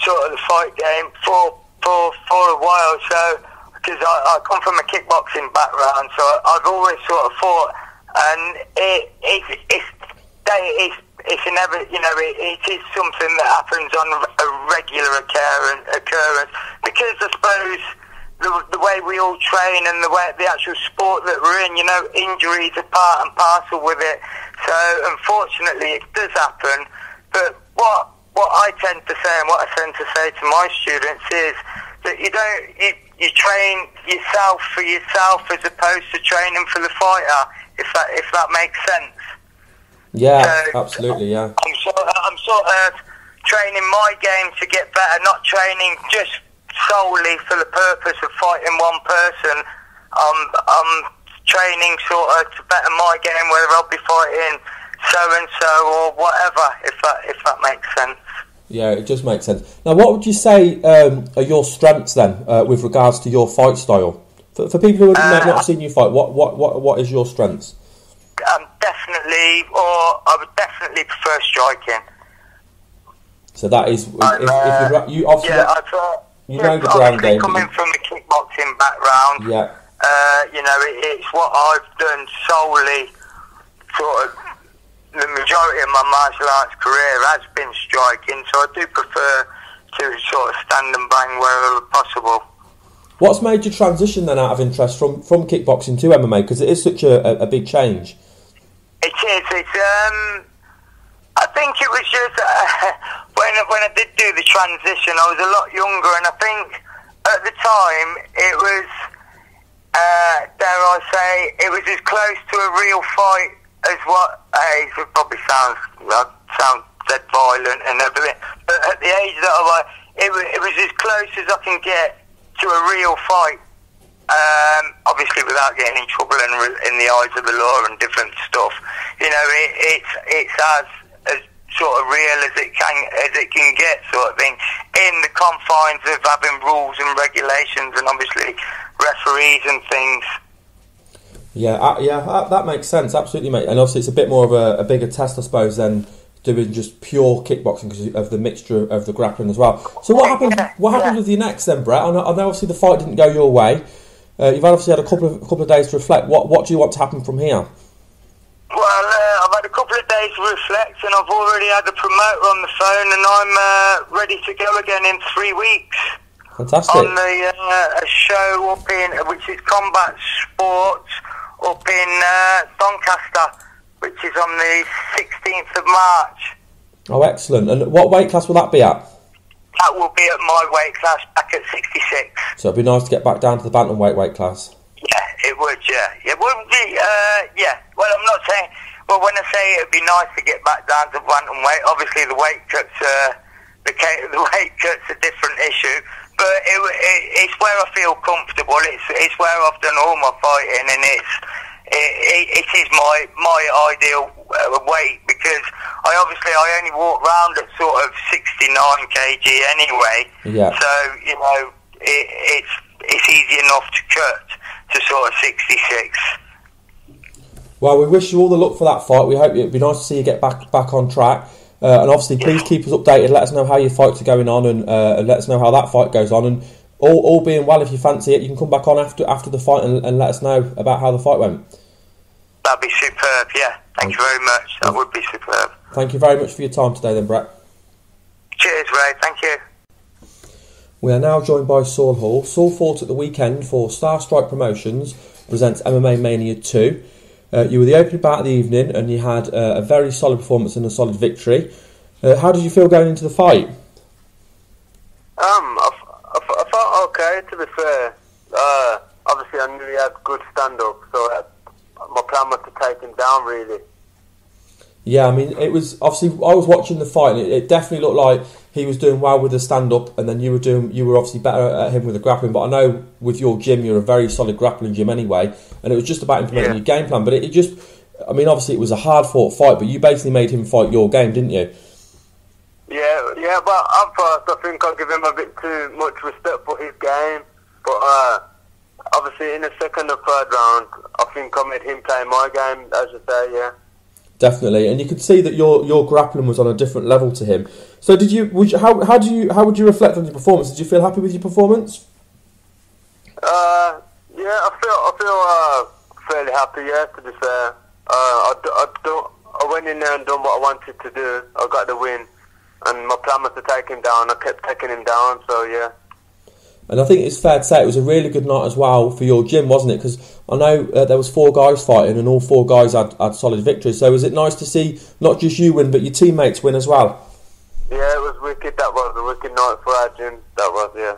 sort of the fight game for a while. So because I come from a kickboxing background, so I've always sort of fought, and it's inevitable, it is something that happens on a regular occurrence, because I suppose the way we all train and the actual sport that we're in, injuries are part and parcel with it. So unfortunately it does happen, but what I tend to say and what I tend to say to my students is that you train yourself for yourself as opposed to training for the fighter, if that makes sense. Yeah, so, absolutely, yeah. I'm sort of training my game to get better, not training just solely for the purpose of fighting one person. I'm training sort of to better my game, whether I'll be fighting so-and-so or whatever, if that makes sense. Yeah, it just makes sense. Now, what would you say are your strengths then, with regards to your fight style? For people who might not have seen you fight, what is your strengths? I would definitely prefer striking. So that is, you obviously, the ground game. Coming from a kickboxing background, yeah. It's what I've done solely, sort of, the majority of my martial arts career has been striking, so I do prefer to sort of stand and bang wherever possible. What's made you transition then out of interest from kickboxing to MMA? Because it is such a big change. It is. I think it was just when I did do the transition, I was a lot younger, and I think at the time it was, dare I say, it was as close to a real fight as what it probably sounds dead violent and everything. But at the age that I was, it was as close as I can get to a real fight. Obviously without getting in trouble in the eyes of the law and different stuff. It's as sort of real as it can get, sort of thing, in the confines of having rules and regulations and obviously referees and things. Yeah, that makes sense, absolutely, mate. And obviously it's a bit more of a bigger test, I suppose, than doing just pure kickboxing because of the mixture of the grappling as well. So what happened with your next then, Brett? I know obviously the fight didn't go your way. You've obviously had a couple of days to reflect. What do you want to happen from here? Well, I've had a couple of days to reflect, and I've already had the promoter on the phone, and I'm ready to go again in 3 weeks. Fantastic. On a show up which is Combat Sports up in Doncaster, which is on the 16th of March. Oh, excellent. And what weight class will that be at? That will be at my weight class, back at 66. So it'd be nice to get back down to the bantamweight weight class. Yeah, it would, yeah. It would be, yeah. Well, I'm not saying... Well, when I say it would be nice to get back down to bantamweight, obviously the weight cuts the weight cuts a different issue, but it's where I feel comfortable. It's where I've done all my fighting, and it is my ideal weight, because I only walk around at sort of 69 kg anyway. Yeah. So it's easy enough to cut to sort of 66. Well, we wish you all the luck for that fight. We hope it'd be nice to see you get back on track. And obviously, please keep us updated. Let us know how your fights are going on, and let us know how that fight goes on. And all being well, if you fancy it, you can come back on after the fight and let us know about how the fight went. That'd be superb, yeah. Thank you very much. That would be superb. Thank you very much for your time today then, Brett. Cheers, Ray. Thank you. We are now joined by Saul Hall. Saul fought at the weekend for Star Strike Promotions, presents MMA Mania 2. You were the opening bout of the evening, and you had a very solid performance and a solid victory. How did you feel going into the fight? I felt okay, to be fair. Obviously, I knew he had good stand-up, so my plan was to take him down, really. Yeah, I mean, it was obviously, I was watching the fight, and it definitely looked like he was doing well with the stand-up, and then you were obviously better at him with the grappling. But I know with your gym, you're a very solid grappling gym anyway, and it was just about implementing your game plan. But it just, I mean, obviously it was a hard-fought fight, but you basically made him fight your game, didn't you? Yeah, but at first I think I give him a bit too much respect for his game. But obviously in the second and third round, I think I made him play my game, as you say, yeah. Definitely, and you could see that your grappling was on a different level to him. So how would you reflect on your performance? Did you feel happy with your performance? Yeah, I feel fairly happy, yeah, to be fair. I went in there and done what I wanted to do. I got the win, and my plan was to take him down. I kept taking him down, so yeah. And I think it's fair to say it was a really good night as well for your gym, wasn't it? Because I know there was 4 guys fighting, and all 4 guys had solid victories. So was it nice to see not just you win, but your teammates win as well? Yeah, it was wicked. That was a wicked night for our gym. That was, yeah.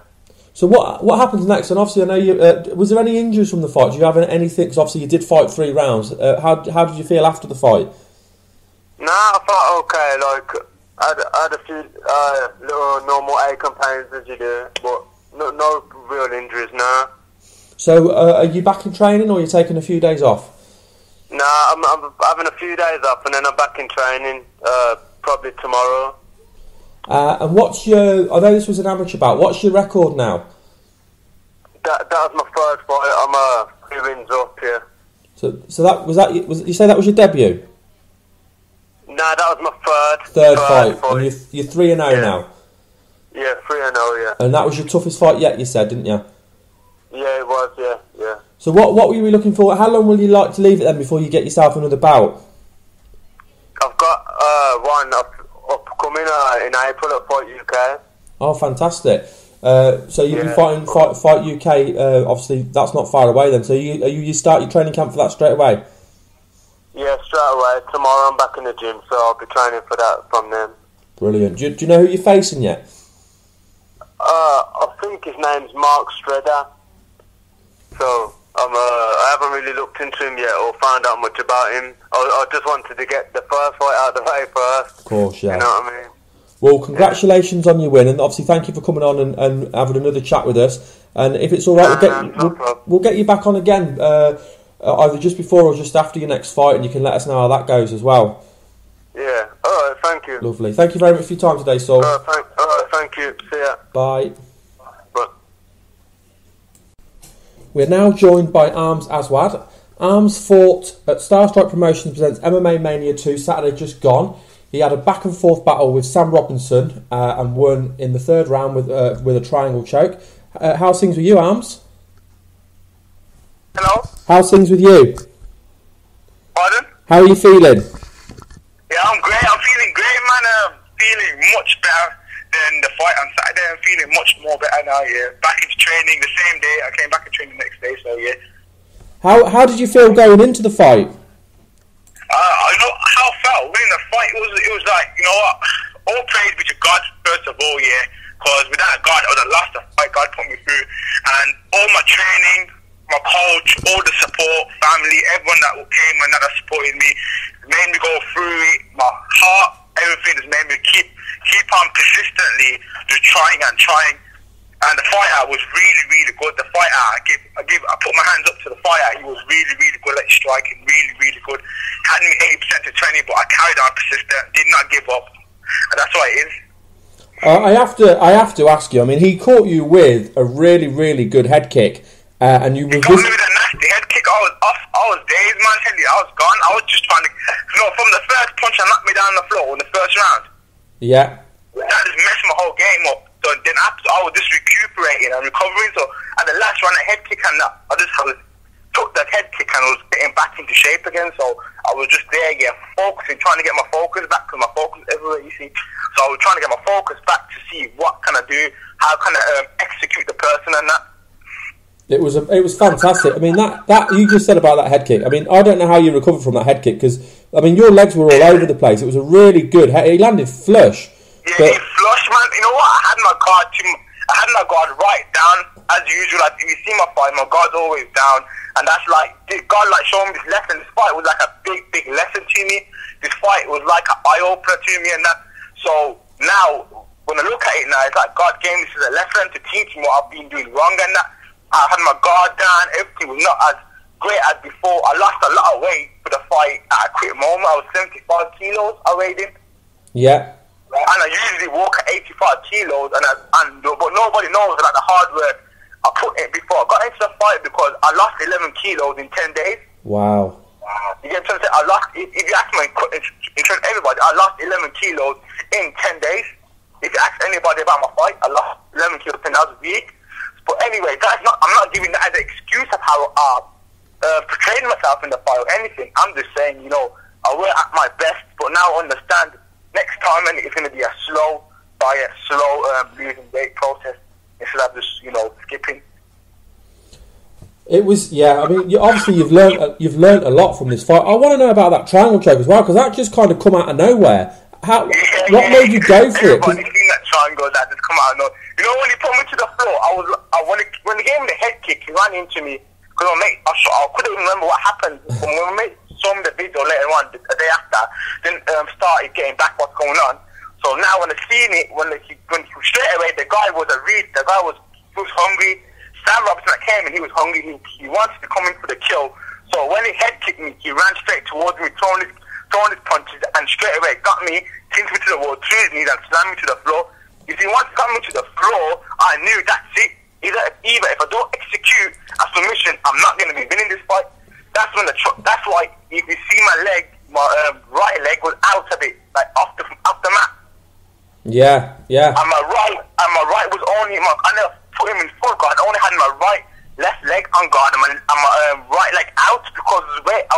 So what happens next? And obviously I know you. Was there any injuries from the fight? Do you have anything? Because obviously you did fight 3 rounds. How did you feel after the fight? Nah, I felt okay. Like I had a few little normal aching pains as you do, but no real injuries. Nah. So are you back in training, or are you taking a few days off? Nah, I'm having a few days off, and then I'm back in training. Probably tomorrow. And what's your? I know this was an amateur bout. What's your record now? That was my first fight. I'm 3 wins up here. So that was you say that was your debut? Nah, that was my third fight. And you're 3-0 now. Yeah, 3-0. Yeah. And that was your toughest fight yet, you said, didn't you? Yeah, it was. Yeah. So what were you looking for? How long will you like to leave it then before you get yourself another bout? I've got one upcoming in April at Fight UK. Oh, fantastic! So you'll be fighting Fight UK. Obviously, that's not far away then. So you start your training camp for that straight away? Yeah, straight away. Tomorrow I'm back in the gym, so I'll be training for that from then. Brilliant. Do you know who you're facing yet? I think his name's Mark Stredder. So I haven't really looked into him yet or found out much about him. I just wanted to get the first fight out of the way first. Of course, yeah. You know what I mean? Well, congratulations on your win, and obviously thank you for coming on and having another chat with us. And if it's all right, we'll get you back on again, either just before or just after your next fight, and you can let us know how that goes as well. Yeah. All right. Thank you. Lovely. Thank you very much for your time today, Saul. All right. Thank you. See ya. Bye. Bye. We're now joined by Aswad. Arms fought at Starstrike Promotions presents MMA Mania 2 Saturday just gone. He had a back and forth battle with Sam Robinson and won in the 3rd round with a triangle choke. How's things with you, Arms? Hello? How's things with you? Pardon? How are you feeling? Yeah, I'm great. I'm feeling great, man. I'm feeling much better than the fight on Saturday. I'm feeling much more better now, yeah. Back into training the same day. I came back and trained the next day, so yeah. How did you feel going into the fight? I know how I felt winning the fight. It was like, you know what, all praise be to God first of all, yeah. Because without God, I would have lost the fight. God put me through, and all my training, my coach, all the support, family, everyone that came and that supported me, made me go through it. My heart, everything has made me keep on persistently just trying. And the fighter was really, really good. The fighter, I put my hands up to the fighter. He was really, really good at striking. Really, really good. Had me 80% to 20, but I carried on persistent. Did not give up, and that's what it is. I have to ask you. I mean, he caught you with a really, really good head kick, and you He got me with a nasty head kick. I was off. I was dazed, man. I was gone. I was just trying to, from the first punch, I knocked me down on the floor in the first round. Yeah. That just messed my whole game up. So then I was just recuperating and recovering. So at the last round, a head kick, and I took that head kick and I was getting back into shape again. So I was just there, focusing, trying to get my focus back, because my focus everywhere, you see. So I was trying to get my focus back to see what can I do, how can I execute the person and that. It was fantastic. I mean, that you just said about that head kick. I mean, I don't know how you recovered from that head kick, because I mean, your legs were all over the place. It was a really good head. He landed flush. Yeah, he flushed, man. You know what? I had my guard right down as usual. Like, if you see my fight, my guard's always down, and that's like God showing me this lesson. This fight was like a big lesson to me. This fight was like an eye opener to me, and that. So now, when I look at it now, it's like God gave me this lesson to teach me what I've been doing wrong, and that. I had my guard down. Everything was not as great as before. I lost a lot of weight for the fight at a quick moment. I was 75 kilos I weighed in. Yeah. And I usually walk at 85 kilos, but nobody knows like the hard work I put in before I got into the fight, because I lost 11 kilos in 10 days. Wow. You get what I'm saying? I lost, if you ask me, in front of everybody, I lost 11 kilos in 10 days. If you ask anybody about my fight, I lost 11 kilos in a week. But anyway, I'm not giving that as an excuse of how I portrayed myself in the fight or anything. I'm just saying, you know, I work at my best, but now I understand next time it's going to be a slow diet, slow losing weight process instead of just, you know, skipping. It was, yeah. I mean, obviously you've learned a lot from this fight. I want to know about that triangle choke as well, because that just kind of come out of nowhere. What made you go for it? Everybody's seen that triangle that just come out of nowhere. You know, when he put me to the floor, when he gave me the head kick, he ran into me. Because I couldn't remember what happened. When my mate saw me the video later on, the day after, then started getting back what's going on. So now when I seen it, when straight away the guy was a Reeve, he was hungry. Sam Robinson that came in, he was hungry. He wanted to come in for the kill. So when he head kicked me, he ran straight towards me, throwing his punches, and straight away got me, pinned me to the wall, threw his knees, and slammed me to the floor. If he once got me to the floor, I knew that's it. Either if I don't execute a submission, I'm not going to be winning this fight. That's why if you see my leg, my right leg was out of it, like off the mat. Yeah. And my right was only I never put him in full guard. I only had my left leg on guard and my right leg out, because of the way I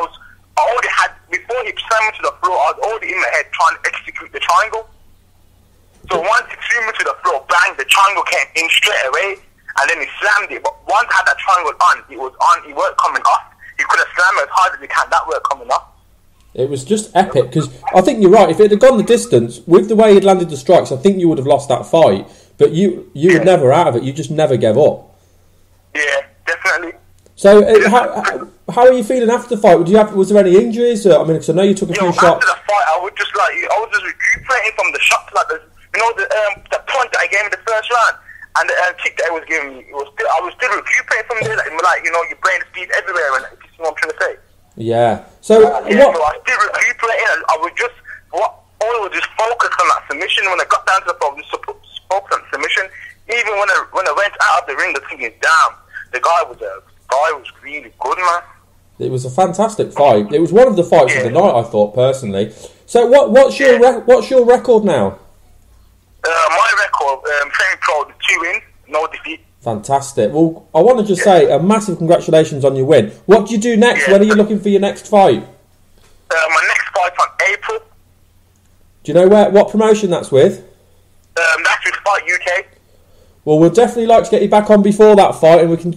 already had, before he slammed me to the floor, I was already in my head trying to execute the triangle. So once he threw me to the floor, bang, the triangle came in straight away, and then he slammed it. But once I had that triangle on, it weren't coming off. He could have slammed it as hard as he can, that weren't coming off. It was just epic, because I think you're right. If it had gone the distance, with the way he'd landed the strikes, I think you would have lost that fight. But you were never out of it. You just never gave up. Yeah, definitely. So how are you feeling after the fight? Was there any injuries? I mean, because I know you took a few shots. After the fight, I was just recuperating from the shots, like the punch that I gave in the first round, and the kick that I was giving me. I was still recuperating from there, like you know, your brain speed everywhere. And you see what I'm trying to say? Yeah. So so I was still recuperating. I was just focused on that submission. When I got down to the floor, just focused on submission. Even when I went out of the ring, the thing is damn. The guy was really good, man. It was a fantastic fight. It was one of the fights of the night, I thought, personally. So what's your record now? My record, training pro, 2 wins, no defeat. Fantastic. Well, I want to just say a massive congratulations on your win. What do you do next? When are you looking for your next fight? My next fight's on April. Do you know what promotion that's with? That's with Fight UK. Well, we'll definitely like to get you back on before that fight, and we can,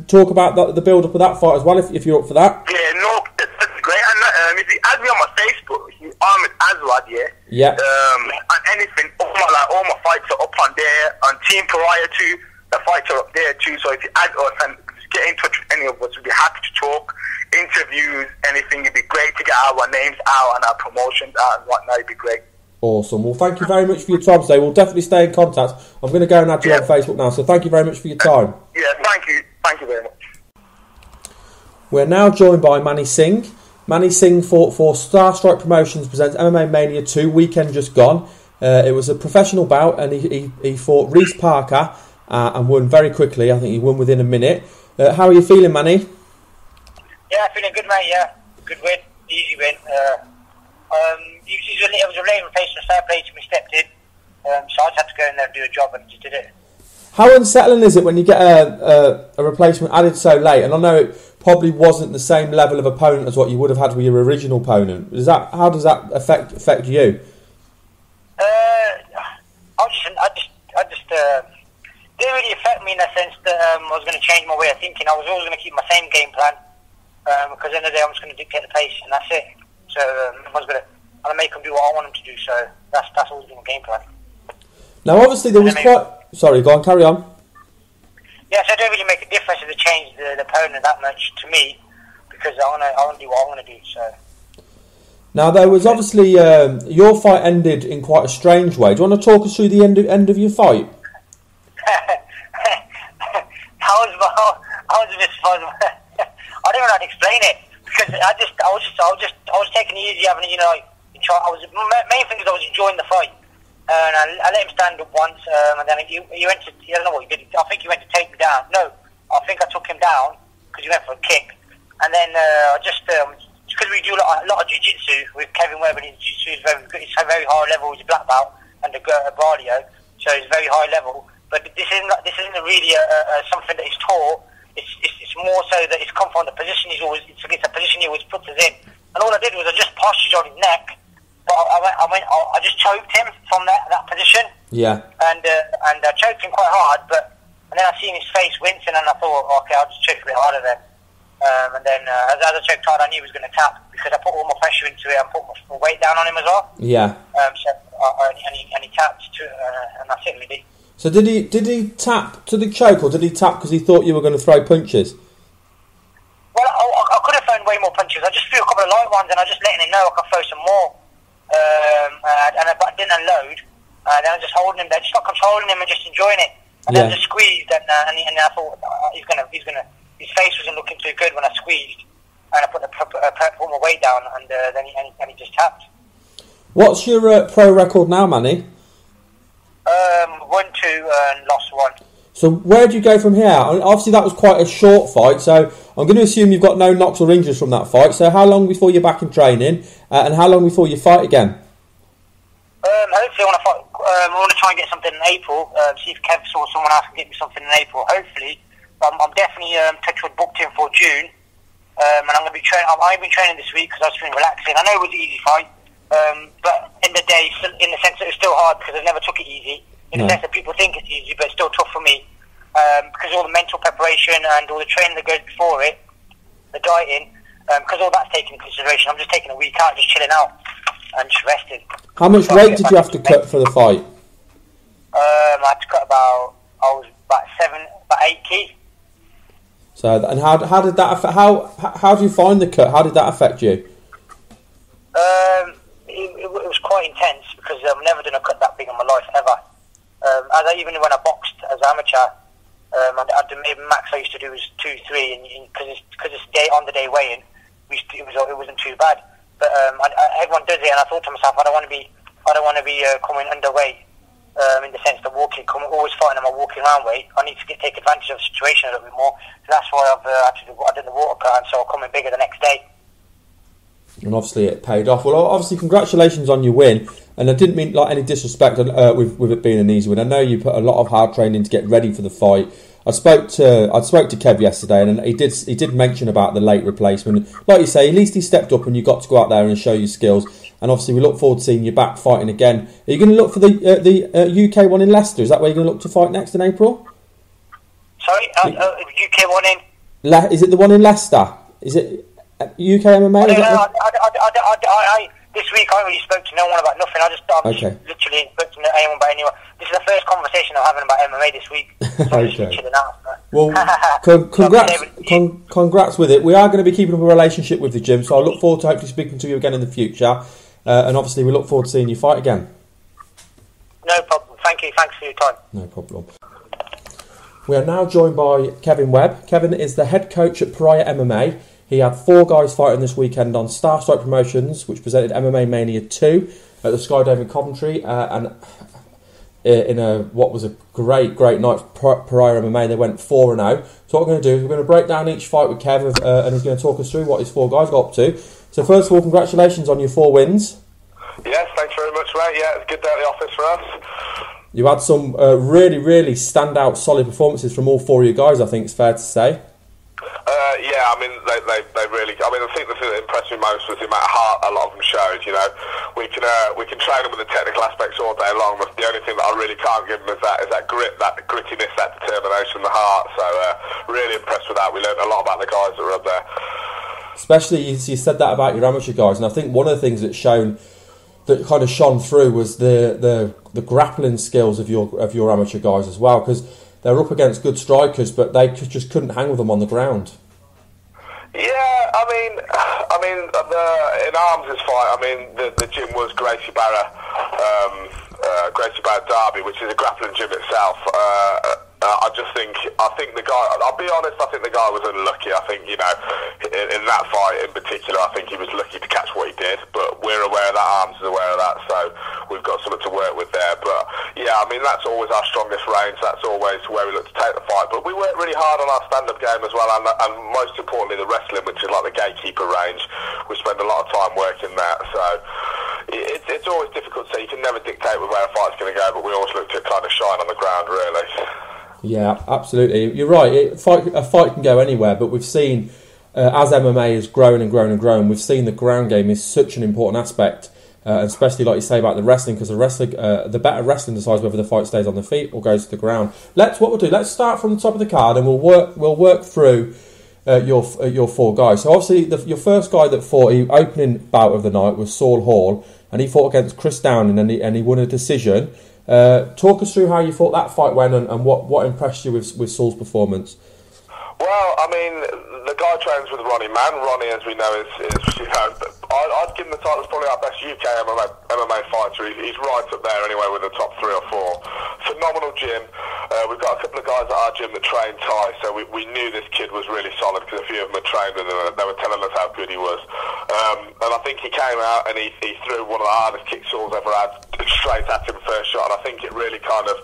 talk about the build-up of that fight as well, if you're up for that. Yeah, no, that's great. And if you add me on my Facebook, Ahmed Aswad, yeah. And anything, all my fights are up on there, on Team Pariah too. The fights are up there too. So if you add us and get in touch with any of us, we'd be happy to talk, interviews, anything. It'd be great to get our names out and our promotions out and whatnot. It'd be great. Awesome. Well, thank you very much for your time today. We'll definitely stay in contact. I'm going to go and add you on Facebook now, so thank you very much for your time. Yeah, thank you. Thank you very much. We're now joined by Manny Singh. Manny Singh fought for Starstrike Promotions presents MMA Mania 2, weekend just gone. It was a professional bout, and he fought Reese Parker and won very quickly. I think he won within a minute. How are you feeling, Manny? Yeah, feeling good, mate, yeah. Good win, easy win. It was a late replacement, fair play to me, stepped in. So I just had to go in there and do a job, and just did it. How unsettling is it when you get a replacement added so late? And I know it probably wasn't the same level of opponent as what you would have had with your original opponent. How does that affect you? I just didn't really affect me in the sense that I was going to change my way of thinking. I was always going to keep my same game plan because at the end of the day I'm just going to dictate the pace, and that's it. So I'm going to make them do what I want them to do. So that's always been the game plan. Now, obviously, there was quite. Sorry, go on, carry on. Yeah, so it don't really make a difference if they change the opponent that much to me, because I want to do what I want to do. So. Now, there was obviously your fight ended in quite a strange way. Do you want to talk us through the end of your fight? I was a bit surprised. I didn't know how to explain it because I was taking it easy, having main thing is I was enjoying the fight, and I let him stand up once, and then he went to, I don't know what he did. I think he went to take me down. No, I think I took him down because he went for a kick, and then because we do a lot of jiu-jitsu with Kevin Webb, and his jiu-jitsu is very good. It's a very high level. He's a black belt and a Barlio, so it's very high level. But this isn't really something that he's taught. It's more so that it's come from the position it's a position he always puts us in. And all I did was I just postured on his neck, but I just choked him from that position. Yeah. And I choked him quite hard, and then I seen his face wincing, and I thought, okay, I'll just choke a bit harder then. And then as I choked hard, I knew he was going to tap because I put all my pressure into it. I put my weight down on him as well. Yeah. And he tapped and that's it really. So did he tap to the choke, or did he tap because he thought you were going to throw punches? Well, I could have thrown way more punches. I just threw a couple of light ones, and I just letting him know I could throw some more. And I didn't unload. And then I was just holding him there, just not controlling him and just enjoying it. And then I just squeezed, and I thought he's gonna. His face wasn't looking too good when I squeezed, and I put my weight down, and then he just tapped. What's your pro record now, Manny? 1-2 and lost 1. So where do you go from here? I mean, obviously that was quite a short fight, so I'm going to assume you've got no knocks or injuries from that fight. So how long before you're back in training, and how long before you fight again? Hopefully I want to try and get something in April. See if Kev or someone else can get me something in April. Hopefully. I'm definitely touchwood booked in for June, and I'm going to be training. I've been training this week because I was feeling relaxing. I know it was an easy fight, but in the sense that it was still hard because I never took it easy. In the sense that people think it's easy, but it's still tough for me because all the mental preparation and all the training that goes before it, the dieting, because all that's taken into consideration. I'm just taking a week out, just chilling out and just resting. How much weight did you have to cut for the fight? I had to cut about 8 kg. So, and how did that affect? How do you find the cut? How did that affect you? It was quite intense because I've never done a cut that big in my life ever. Even when I boxed as an amateur, maybe max I used to do was 2-3, and because it's on the day weighing, it wasn't too bad. But everyone does it, and I thought to myself, I don't want to be coming underweight. In the sense that always fighting on my walking around weight, I need to take advantage of the situation a little bit more. So that's why I did the water cut, and so I'll come in bigger the next day. And obviously it paid off. Well, obviously congratulations on your win. And I didn't mean any disrespect with it being an easy win. I know you put a lot of hard training to get ready for the fight. I spoke to Kev yesterday, and he did mention about the late replacement. Like you say, at least he stepped up, and you got to go out there and show your skills. And obviously, we look forward to seeing you back fighting again. Are you going to look for the UK one in Leicester? Is that where you're going to look to fight next in April? Sorry, UK one in. Is it the one in Leicester? Is it UK MMA? This week I really spoke to no one about nothing. I just literally spoke to anyone about anyone. This is the first conversation I'm having about MMA this week. So okay. Well, congrats with it. We are going to be keeping up a relationship with the gym, so I look forward to hopefully speaking to you again in the future. And obviously we look forward to seeing you fight again. No problem. Thank you. Thanks for your time. No problem. We are now joined by Kevin Webb. Kevin is the head coach at Pariah MMA. He had 4 guys fighting this weekend on Star Strike Promotions, which presented MMA Mania 2 at the Skydome in Coventry, and in what was a great night for Pariah MMA. They went 4-0. So what we're going to do is we're going to break down each fight with Kev, and he's going to talk us through what his 4 guys got up to. So first of all, congratulations on your 4 wins. Yes, thanks very much, mate. Yeah, it's a good day at the office for us. You had some really standout, solid performances from all 4 of you guys, I think it's fair to say. Yeah, I mean, they really. I mean, I think the thing that impressed me most was the amount of heart a lot of them showed. You know, we can train them with the technical aspects all day long, but the only thing that I really can't give them is that grit, that grittiness, that determination, the heart. So really impressed with that. We learned a lot about the guys that were up there. Especially, you said that about your amateur guys, and I think one of the things that kind of shone through was the grappling skills of your amateur guys as well, because they're up against good strikers, but they just couldn't hang with them on the ground. Yeah, I mean, in Arms' fight, I mean, the gym was Gracie Barra Derby, which is a grappling gym itself. I think the guy, I'll be honest, I think the guy was unlucky. I think, you know, in that fight in particular, I think he was lucky to catch what he did, but we're aware of that, Arms is aware of that, so we've got something to work with there. But yeah, I mean, that's always our strongest range, that's always where we look to take the fight, but we work really hard on our stand-up game as well, and most importantly the wrestling, which is like the gatekeeper range. We spend a lot of time working that, so it's always difficult to say. You can never dictate with where a fight's going to go, but we always look to kind of shine on the ground, really. Yeah, absolutely. You're right. A fight can go anywhere, but we've seen, as MMA has grown and grown and grown, we've seen the ground game is such an important aspect, especially like you say about the wrestling, because the better wrestling decides whether the fight stays on the feet or goes to the ground. Let's start from the top of the card, and we'll work through your four guys. So obviously, your first guy that fought, the opening bout of the night was Saul Hall, and he fought against Chris Downing, and he won a decision. Talk us through how you thought that fight went, and what impressed you with Saul's performance. Well, I mean, the guy trains with Ronnie Mann. Ronnie, as we know, is you know, I'd give him the title as probably our best UK MMA fighter. He's right up there anyway with the top 3 or 4. Phenomenal gym. We've got a couple of guys at our gym that train Thai, so we knew this kid was really solid because a few of them had trained with him and they were telling us how good he was. And I think he came out and he threw one of the hardest kick Saul's ever had straight at him first shot, and I think it really kind of,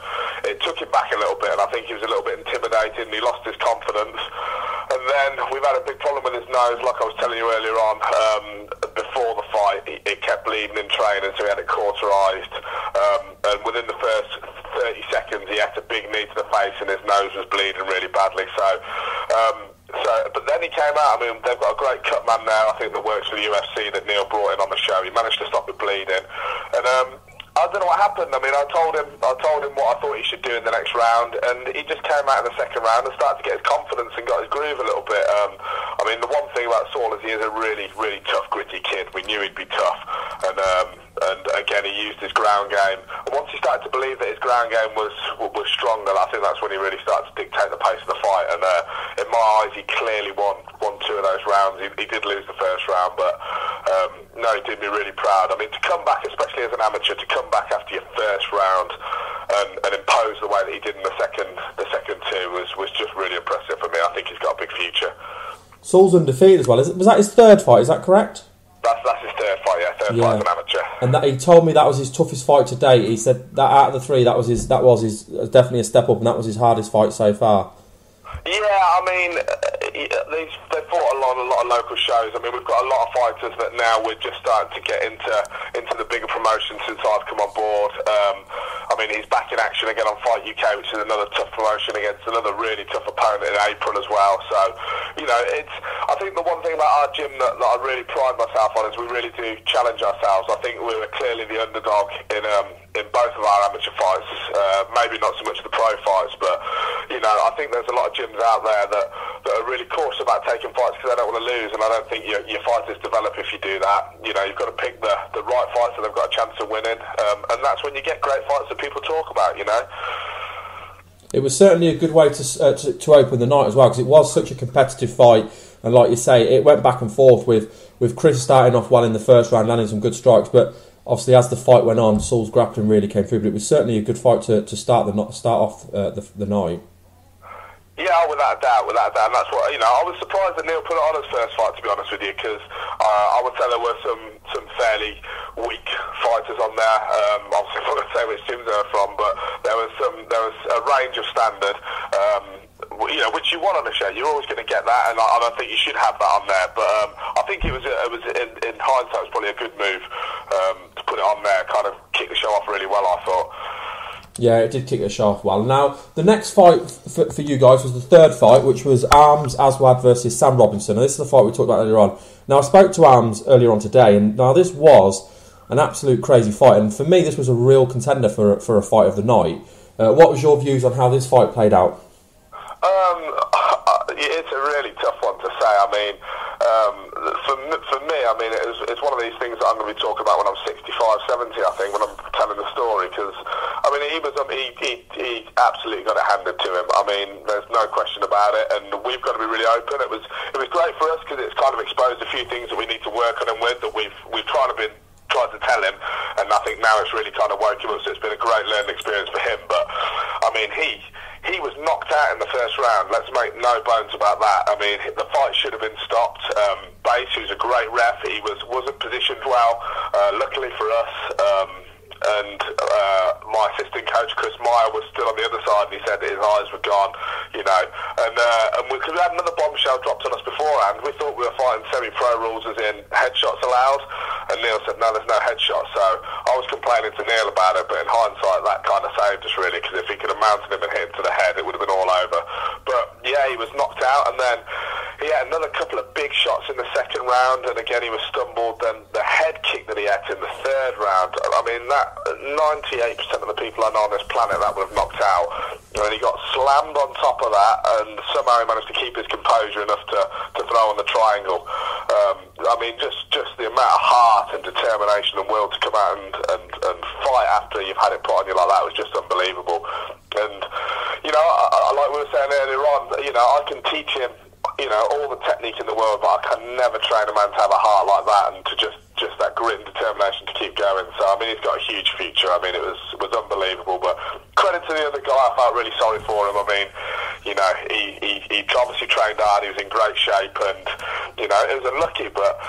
it took him back a little bit, and I think he was a little bit intimidated and he lost his confidence. And then we've had a big problem with his nose, like I was telling you earlier on. Before the fight, it kept bleeding in training, so he had it cauterized. And within the first 30 seconds, he had a big knee to the face, and his nose was bleeding really badly. But then he came out. I mean, they've got a great cut man now, I think, that works for the UFC that Neil brought in on the show. He managed to stop it bleeding, and I don't know what happened. I mean, I told him what I thought he should do in the next round, and he just came out in the second round and started to get his confidence and got his groove a little bit. I mean, the one thing about Saul is he is a really, really tough, gritty kid. We knew he'd be tough, and again, he used his ground game. And once he started to believe that his ground game was stronger, I think that's when he really started to dictate the pace of the fight. And in my eyes, he clearly won 2 of those rounds. He did lose the first round, but no, he did me really proud. I mean, to come back, especially as an amateur, to come back after your first round and impose the way that he did in the second 2 was just really impressive for me. I think he's got a big future. Saul's undefeated as well. Was that his third fight? Is that correct? That's his third fight. Yeah, third fight as an amateur. And he told me that was his toughest fight to date. He said that out of the 3, that was his definitely a step up, and that was his hardest fight so far. Yeah, I mean, they fought a lot of local shows. I mean, we've got a lot of fighters that now we're just starting to get into the bigger promotion since I've come on board. I mean, he's back in action again on Fight UK, which is another tough promotion against another really tough opponent in April as well. So, you know, I think the one thing about our gym that I really pride myself on is we really do challenge ourselves. I think we were clearly the underdog in both of our amateur fights. Maybe not so much the pro fights, but, you know, I think there's a lot of gyms out there that are really cautious about taking fights because they don't want to lose, and I don't think your fighters develop if you do that. You know, you've got to pick the right fights so they've got a chance of winning, and that's when you get great fights that people talk about, you know. It was certainly a good way to open the night as well, because it was such a competitive fight, and like you say, it went back and forth with Chris starting off well in the first round, landing some good strikes, but obviously as the fight went on, Saul's grappling really came through, but it was certainly a good fight to start off the night. Yeah, without a doubt, and that's what, you know, I was surprised that Neil put it on his first fight, to be honest with you, because I would say there were some fairly weak fighters on there. Obviously, I'm not going to say which teams they were from, but there was a range of standard, you know, which you want on a show. You're always going to get that, and I think you should have that on there. But I think it was in hindsight, it was probably a good move to put it on there, kind of kick the show off really well, I thought. Yeah, it did kick the show off well. Now, the next fight for you guys was the third fight, which was Arms Aswad versus Sam Robinson. And this is the fight we talked about earlier on. Now, I spoke to Arms earlier on today, and now this was an absolute crazy fight. And for me, this was a real contender for a fight of the night. What was your views on how this fight played out? It's a really tough one to say. I mean, for me, I mean, it's one of these things that I'm going to be talking about when I'm 65, 70, I think, when I'm telling the story, because, I mean, he absolutely got it handed to him. I mean, there's no question about it, and we've got to be really open. It was great for us because it's kind of exposed a few things that we need to work on him with, that we've tried to tell him, and I think now it's really kind of woke him up, so it's been a great learning experience for him. But I mean, he he was knocked out in the first round. Let's make no bones about that. I mean, the fight should have been stopped. Bass, who's a great ref, he wasn't positioned well. Luckily for us, and my assistant coach Chris Meyer was still on the other side, and he said that his eyes were gone, you know. And because we had another bombshell dropped on us beforehand, we thought we were fighting semi-pro rules, as in headshots allowed, and Neil said no, there's no headshots. So I was complaining to Neil about it, but in hindsight that kind of saved us really, because if he could have mounted him and hit him to the head, it would have been all over. But yeah, he was knocked out, and then he had another couple of big shots in the second round, and again he was stumbled. Then the head kick that he had in the third round, I mean, that 98% of the people I know on this planet that would have knocked out, and he got slammed on top of that, and somehow he managed to keep his composure enough to throw on the triangle. I mean, just the amount of heart and determination and will to come out and fight after you've had it put on you like that was just unbelievable. And you know, I like we were saying earlier on, you know, I can teach him, you know, all the technique in the world, but I can never train a man to have a heart like that and to just that grit and determination to keep going. So I mean, he's got a huge future. I mean, it was unbelievable. But credit to the other guy, I felt really sorry for him. I mean, you know, he obviously trained hard. He was in great shape, and you know, it was unlucky. But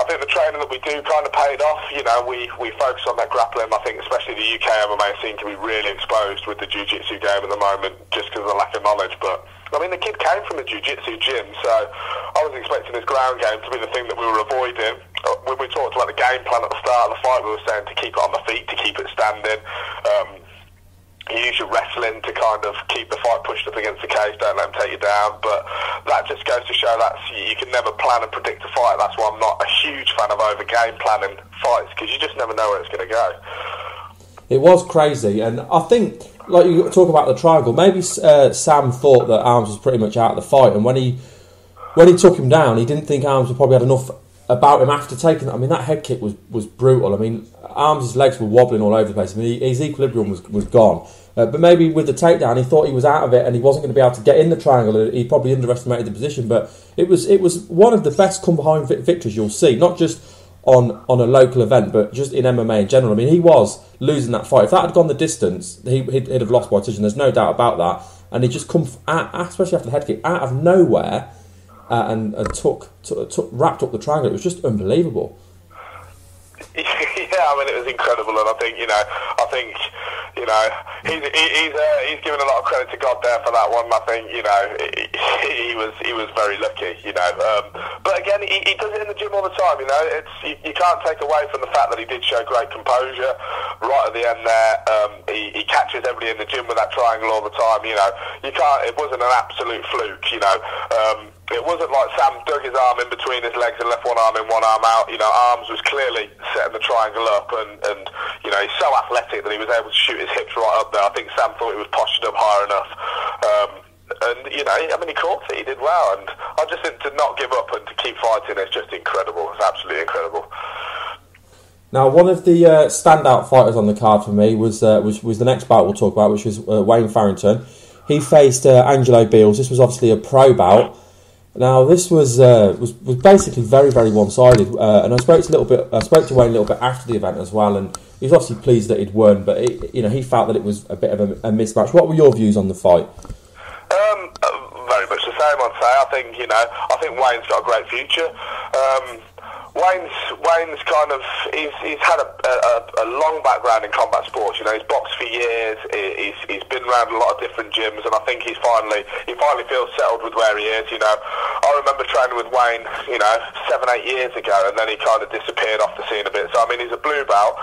I think the training that we do kind of paid off. You know, we focus on that grappling. I think especially the UK MMA scene can be really exposed with the jiu-jitsu game at the moment, just because of the lack of knowledge. But I mean, the kid came from a jiu-jitsu gym, so I was expecting his ground game to be the thing that we were avoiding. When we talked about the game plan at the start of the fight, we were saying to keep it on the feet, to keep it standing. Use your wrestling to kind of keep the fight pushed up against the cage, don't let them take you down. But that just goes to show that you can never plan and predict a fight. That's why I'm not a huge fan of over game planning fights, because you just never know where it's going to go. It was crazy, and I think, like you talk about the triangle, maybe Sam thought that Arms was pretty much out of the fight, and when he took him down, he didn't think Arms would probably had enough about him after taking it. I mean, that head kick was brutal. I mean, Arms' legs were wobbling all over the place. I mean, his equilibrium was gone. But maybe with the takedown, he thought he was out of it and he wasn't going to be able to get in the triangle. He probably underestimated the position. But it was one of the best come-behind victories you'll see, not just on a local event, but just in MMA in general. I mean, he was losing that fight. If that had gone the distance, he'd have lost by decision. There's no doubt about that. And he just come, especially after the head kick, out of nowhere and wrapped up the triangle. It was just unbelievable. Yeah, I mean, it was incredible, and I think he's given a lot of credit to God there for that one. I think he was very lucky, but again, he does it in the gym all the time. You can't take away from the fact that he did show great composure right at the end there. He catches everybody in the gym with that triangle all the time. You can't. It wasn't an absolute fluke. It wasn't like Sam dug his arm in between his legs and left one arm in, one arm out. Arms was clearly setting the triangle up, and he's so athletic that he was able to shoot his hips right up there. I think Sam thought he was postured up high enough. He caught it, he did well, and I just think to not give up and to keep fighting is just incredible. It's absolutely incredible. Now, one of the standout fighters on the card for me was the next bout we'll talk about, which was Wayne Farrington. He faced Angelo Beals. This was obviously a pro bout. Now, this was basically very, very one-sided, and I spoke to Wayne a little bit after the event as well, and he was obviously pleased that he'd won, but he felt that it was a bit of a mismatch. What were your views on the fight? Very much the same, I'd say. I think Wayne's got a great future. Wayne's kind of he's had a long background in combat sports. He's boxed for years. He's been around a lot of different gyms, and I think he finally feels settled with where he is. I remember training with Wayne 7-8 years ago, and then he kind of disappeared off the scene a bit. So I mean, he's a blue belt.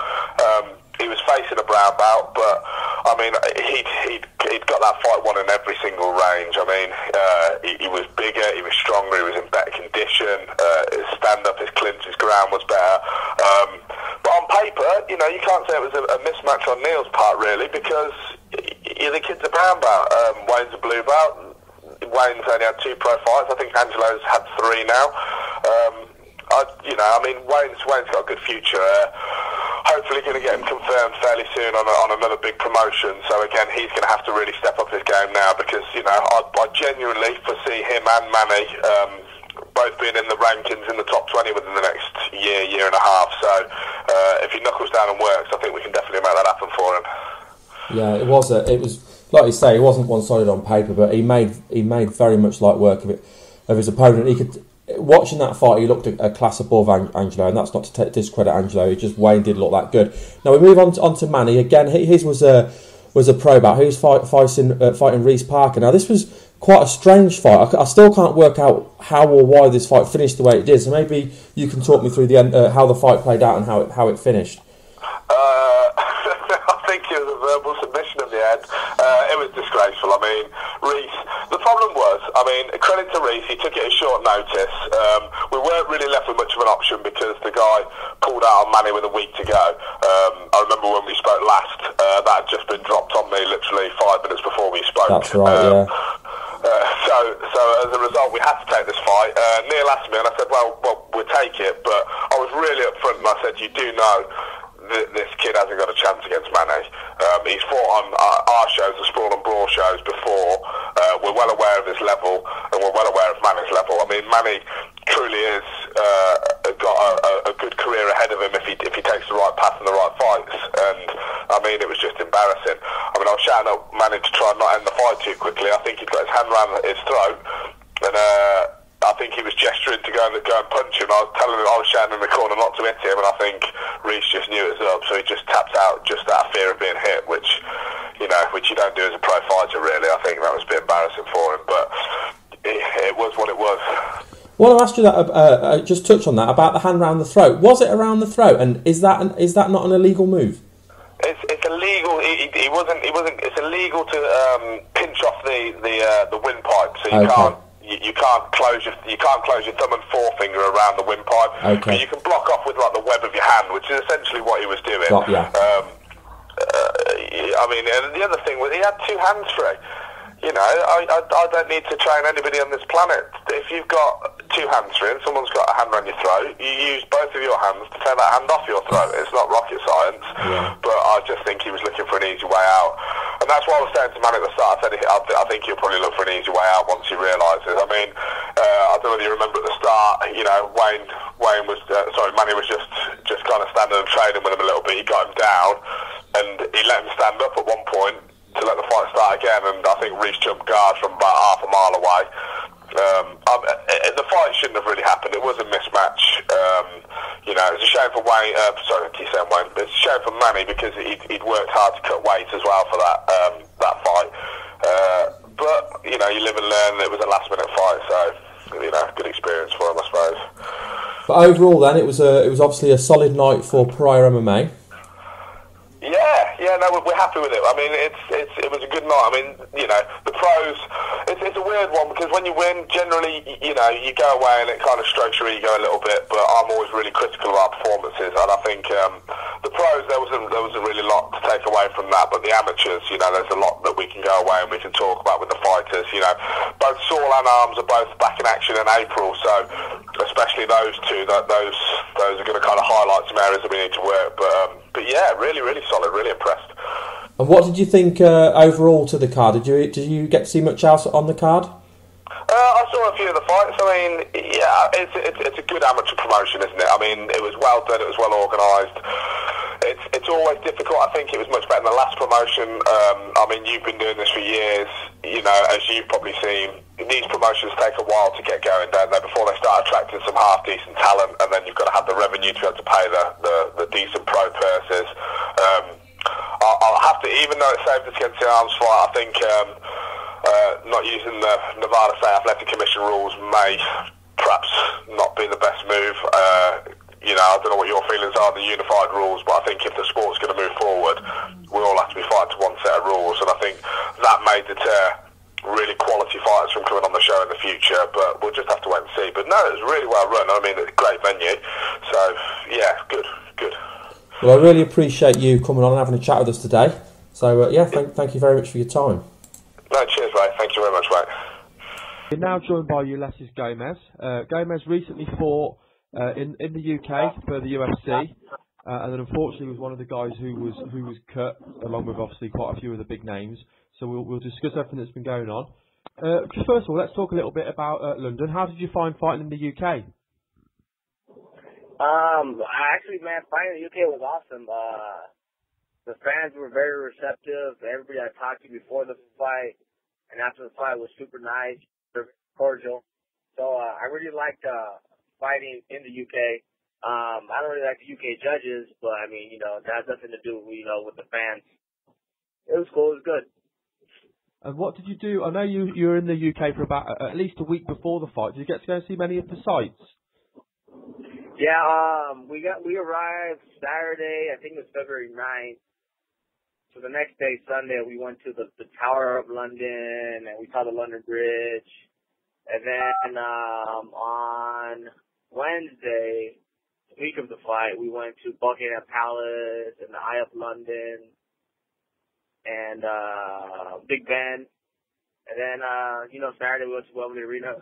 He was facing a brown belt, but I mean, he'd got that fight won in every single range. I mean, he was bigger, he was stronger, he was in better condition. His stand-up, his clinch, his ground was better. But on paper, you can't say it was a mismatch on Neil's part, really, because the kid's a brown belt. Wayne's a blue belt. Wayne's only had 2 pro fights. I think Angelo's had 3 now. Wayne's got a good future. Hopefully going to get him confirmed fairly soon on another big promotion. So again, he's going to have to really step up his game now, because I genuinely foresee him and Manny both being in the rankings in the top 20 within the next year and a half. So if he knuckles down and works, I think we can definitely make that happen for him. Yeah, it was like you say, it wasn't one-sided on paper, but he made very much light work of his opponent. He could, watching that fight, he looked a class above Angelo, and that's not to discredit Angelo. He just Wayne did look that good. Now we move on to Manny again. His was a pro bout. He was fighting Reeve Parker. Now this was quite a strange fight. I still can't work out how or why this fight finished the way it did. So maybe you can talk me through the end, how the fight played out and how it finished. I think it was a verbal submission in the end. It was disgraceful. I mean, Reeve, the problem was, credit to Reeve, he took it at short notice. We weren't really left with much of an option because the guy pulled out on Manny with a week to go. I remember when we spoke last, that had just been dropped on me literally 5 minutes before we spoke. That's right, yeah. So as a result, we had to take this fight. Neil asked me, and I said, well, we'll take it. But I was really upfront, and I said, you do know this kid hasn't got a chance against Manny. He's fought on our shows, the Sprawl and Brawl shows before. We're well aware of his level, and we're well aware of Manny's level. I mean, Manny truly is got a good career ahead of him if he takes the right path and the right fights. And I mean, it was just embarrassing. I was shouting at Manny to try and not end the fight too quickly. I think he'd got his hand around his throat, and I think he was gesturing to go and punch him. I was shouting in the corner not to hit him, and I think Reeve just knew it was up, so he just tapped out just out of fear of being hit, which you don't do as a pro fighter, really. I think that was a bit embarrassing for him, but it was what it was. Well, I'll ask you that. Just touch on that about the hand around the throat. Was it around the throat, and is that not an illegal move? It's illegal. He wasn't. It's illegal to pinch off the windpipe, so you can't. You can't close your thumb and forefinger around the windpipe. Okay. But you can block off with like the web of your hand, which is essentially what he was doing. Yeah. And the other thing was he had two hands free. I don't need to train anybody on this planet. If you've got two hands free and someone's got a hand around your throat, you use both of your hands to take that hand off your throat. It's not rocket science. Yeah. But I just think he was looking for an easy way out. And that's why I was saying to Manny at the start, I said I think he'll probably look for an easy way out once he realises. I don't know whether you remember at the start, Manny was just kind of standing and trading with him a little bit. He got him down and he let him stand up at one point to let the fight start again, and I think Reeve jumped guard from about half a mile away. The fight shouldn't have really happened. It was a mismatch. It's a shame for Wayne. Sorry, I keep saying Wayne. It's a shame for Manny because he'd worked hard to cut weight as well for that fight. But you live and learn. It was a last-minute fight, so good experience for him, I suppose. But overall, then it was obviously a solid night for Pariah MMA. Yeah, no, we're happy with it. I mean, it was a good night. I mean, the pros, it's a weird one because when you win, generally, you go away and it kind of strokes your ego a little bit. But I'm always really critical of our performances, and I think the pros there was a really lot to take away from that. But the amateurs, there's a lot that we can go away and we can talk about with the fighters. Both Saul and Arms are both back in action in April, so especially those two, those are going to kind of highlight some areas that we need to work. But yeah, really, really solid, really impressed. And what did you think overall to the card? Did you get to see much else on the card? I saw a few of the fights. I mean, yeah, it's a good amateur promotion, isn't it? I mean, it was well done, it was well organised. It's always difficult. I think it was much better than the last promotion. I mean, you've been doing this for years. As you've probably seen, these promotions take a while to get going, don't they? Before they start attracting some half-decent talent, and then you've got to have the revenue to be able to pay the decent pro purses. I'll have to, even though it saved us against the Arms fight, I think not using the Nevada State Athletic Commission rules may perhaps not be the best move. I don't know what your feelings are on the unified rules, but I think if the sport's going to move forward, we all have to be fighting to one set of rules, and I think that may deter really quality fighters from coming on the show in the future, but we'll just have to wait and see. But no, it was really well run. I mean, it's a great venue, so yeah, good. Well, I really appreciate you coming on and having a chat with us today. So thank you very much for your time. No, cheers, mate. Thank you very much, mate. We're now joined by Ulysses Gomez. Gomez recently fought in the UK for the UFC, and then unfortunately was one of the guys who was cut, along with obviously quite a few of the big names. So we'll discuss everything that's been going on. First of all, let's talk a little bit about London. How did you find fighting in the UK? Actually, man, fighting in the UK was awesome. The fans were very receptive. Everybody I talked to before the fight and after the fight was super nice, cordial. So I really liked fighting in the UK. I don't really like the UK judges, but I mean, that has nothing to do, with the fans. It was cool. It was good. And what did you do? I know you were in the UK for about at least a week before the fight. Did you get to go and see many of the sites? Yeah, we arrived Saturday. I think it was February 9th. So the next day, Sunday, we went to the Tower of London and we saw the London Bridge. And then on Wednesday, the week of the fight, we went to Buckingham Palace and the Eye of London and Big Ben. And then, Saturday we went to Wembley Arena,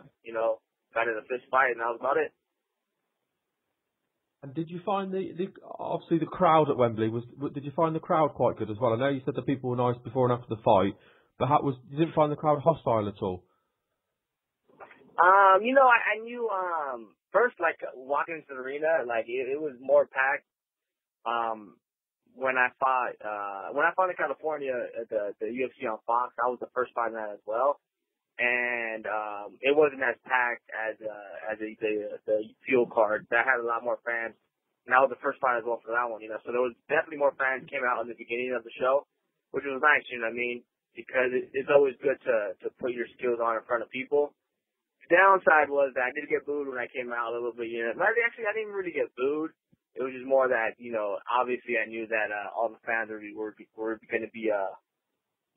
got in a fist fight, and that was about it. And did you find obviously the crowd at Wembley did you find the crowd quite good as well? I know you said the people were nice before and after the fight, but you didn't find the crowd hostile at all? I knew first, like, walking into the arena, like it was more packed. When I fought in California at the UFC on Fox, that was the first fight night as well, and it wasn't as packed as the Fuel card. That had a lot more fans, and that was the first fight as well for that one. So there was definitely more fans came out in the beginning of the show, which was nice. You know what I mean? Because it's always good to put your skills on in front of people. The downside was that I did get booed when I came out a little bit. But actually, I didn't really get booed. It was just more that, obviously I knew that all the fans were going to be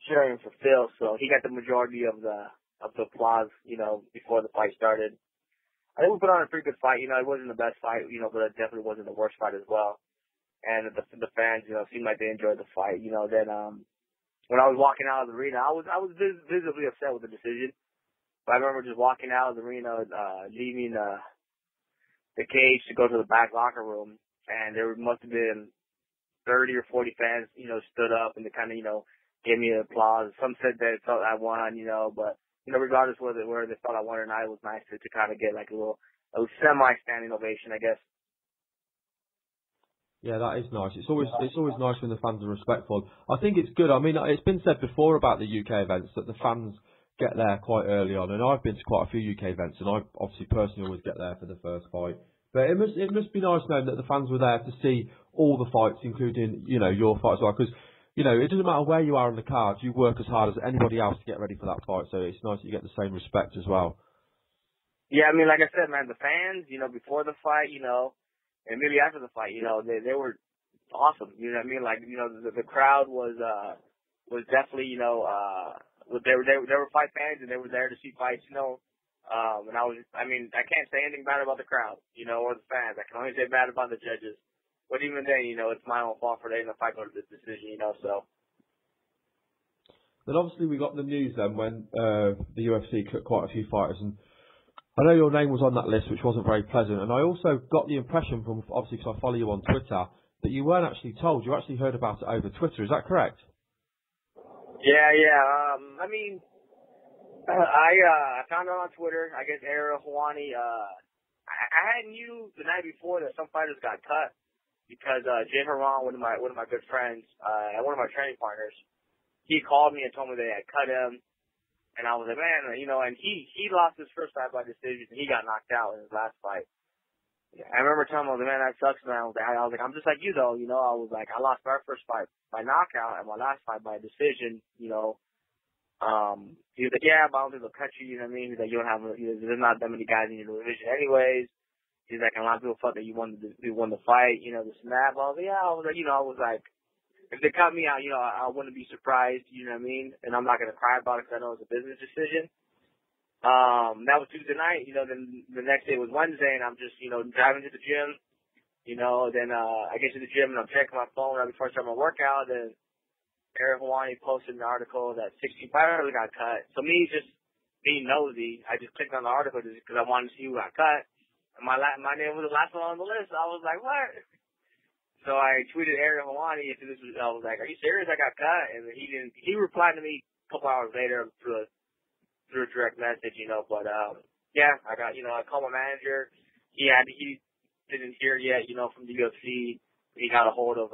cheering for Phil, so he got the majority of the applause, before the fight started. I think we put on a pretty good fight. It wasn't the best fight, but it definitely wasn't the worst fight as well. And the fans, seemed like they enjoyed the fight. Then when I was walking out of the arena, I was visibly upset with the decision. But I remember just walking out of the arena, leaving the cage to go to the back locker room, and there must have been 30 or 40 fans, stood up and they kind of, gave me applause. Some said that it felt I won, but, regardless whether they thought I won or not, it was nice to kind of get like a semi-standing ovation, I guess. Yeah, that is nice. It's always nice when the fans are respectful. I think it's good. I mean, it's been said before about the UK events that the fans get there quite early on, and I've been to quite a few UK events, and I obviously personally always get there for the first fight. But it must be nice knowing that the fans were there to see all the fights, including your fight as well, because it doesn't matter where you are on the card, you work as hard as anybody else to get ready for that fight. So it's nice that you get the same respect as well. Yeah, I mean, like I said, man, the fans, before the fight, and maybe after the fight, they were awesome. You know what I mean? Like, the crowd was definitely, they were fight fans and they were there to see fights, and I can't say anything bad about the crowd, or the fans. I can only say bad about the judges. But even then, it's my own fault for letting the fight go to this decision, so. Then obviously we got the news then when the UFC cut quite a few fighters, and I know your name was on that list, which wasn't very pleasant. And I also got the impression from, obviously because I follow you on Twitter, that you weren't actually told. You actually heard about it over Twitter. Is that correct? Yeah. I found out on Twitter. I guess Ariel Helwani. I knew the night before that some fighters got cut because Jay Haran, one of my good friends, and one of my training partners, he called me and told me they had cut him, and I was like, man, and he lost his first fight by decision, and he got knocked out in his last fight. Yeah, I remember telling him, man, that sucks, man. I was like, I'm just like you though, I was like, I lost my first fight by knockout and my last fight by decision, He was like, yeah, but I don't think they'll cut you, you know what I mean? He's like, there's not that many guys in your division anyways. He's like, and a lot of people thought that you won the fight, this and that. But I was like, if they cut me out, I wouldn't be surprised, you know what I mean? And I'm not going to cry about it because I know it's a business decision. That was Tuesday night, then the next day was Wednesday and I'm just, driving to the gym, then, I get to the gym and I'm checking my phone right before I start my workout, and Ariel Helwani posted an article that 16 fighters got cut. So me just being nosy, I just clicked on the article just because I wanted to see who got cut. And my name was the last one on the list. I was like, what? So I tweeted Ariel Helwani into this. I was like, are you serious? I got cut. And he replied to me a couple hours later through a direct message, But, yeah, I called my manager. He didn't hear yet, from the UFC. he got a hold of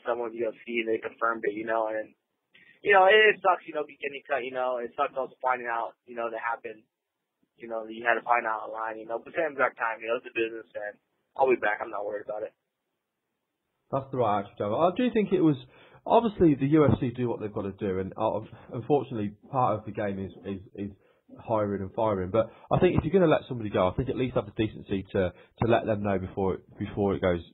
someone at UFC, and they confirmed it, and it sucks, getting cut, it sucks also finding out, that happened, you had to find out online, but same exact time, it's a business, and I'll be back. I'm not worried about it. That's the right attitude. I do think it was, obviously the UFC do what they've got to do, and unfortunately part of the game is hiring and firing. But I think if you're going to let somebody go, I think at least have the decency to let them know before it goes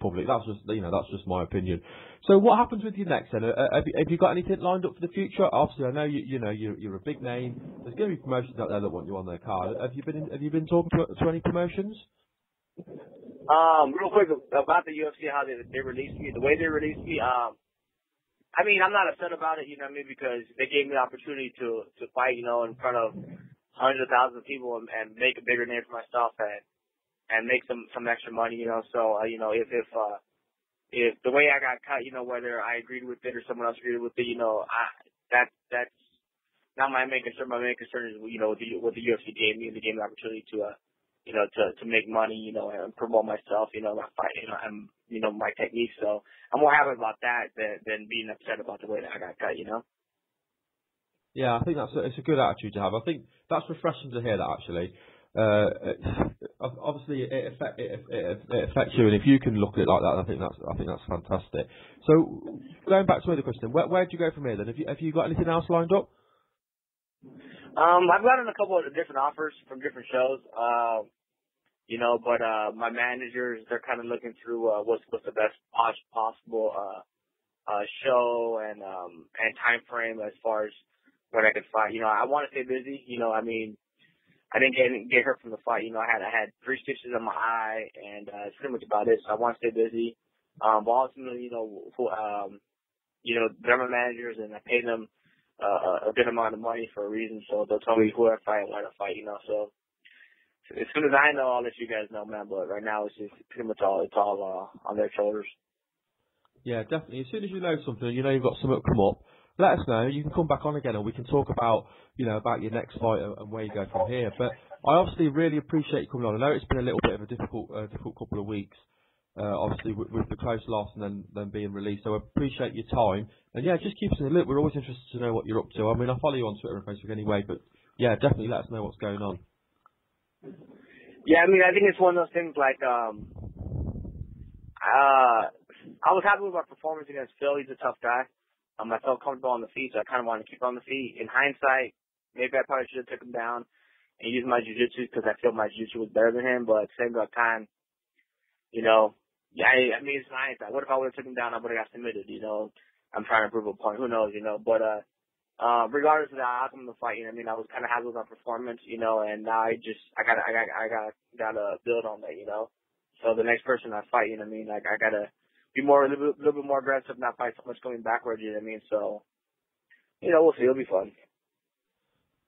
public. That's just that's just my opinion. So what happens with you next then? Have you got anything lined up for the future? Obviously, I know you're a big name. There's going to be promotions out there that want you on their card. Have you been talking to any promotions? Real quick about the UFC, how they released me, the way they released me. I mean, I'm not upset about it, because they gave me the opportunity to fight, in front of hundreds of thousands of people and make a bigger name for myself and make some extra money, So, if the way I got cut, whether I agreed with it or someone else agreed with it, that's not my main concern. My main concern is, what the UFC gave me, and they gave me the opportunity to make money, and promote myself, my fight, and, my technique. So I'm more happy about that than being upset about the way that I got cut, Yeah, I think it's a good attitude to have. I think that's refreshing to hear that, actually. Obviously it affects you, and if you can look at it like that, I think that's fantastic. So going back to the question, where do you go from here then? Have you got anything else lined up? I've gotten a couple of different offers from different shows, but my managers, they're kind of looking through what's the best possible show and time frame as far as when I could fight. I want to stay busy. I didn't get hurt from the fight. I had 3 stitches on my eye, and that's pretty much about it. So I want to stay busy. But ultimately, they're my managers, and I pay them a good amount of money for a reason. So they'll tell me who I fight and where to fight. So as soon as I know, I'll let you guys know, man. But right now, it's just pretty much all on their shoulders. Yeah, definitely. As soon as you know something, you've got something come up, let us know. You can come back on again, and we can talk about about your next fight and where you go from here. But I obviously really appreciate you coming on. I know it's been a little bit of a difficult couple of weeks, obviously with the close loss and then being released. So I appreciate your time. And yeah, just keep us in the loop. We're always interested to know what you're up to. I mean, I follow you on Twitter and Facebook anyway, but yeah, definitely let us know what's going on. Yeah, I mean, I think it's one of those things like I was happy with my performance against Phil. He's a tough guy. I felt comfortable on the feet, so I kind of wanted to keep on the feet. In hindsight, maybe I probably should have took him down and used my jiu-jitsu because I feel my jiu-jitsu was better than him. But at the same time, I mean, it's hindsight. What if I would have took him down? I would have got submitted. I'm trying to prove a point. Who knows? But regardless of the outcome of the fight, I mean, I was kind of happy with my performance. And now I gotta build on that. So the next person I fight, I mean, like I gotta be a little bit more aggressive, not fight so much going backwards, I mean? So, we'll see. It'll be fun.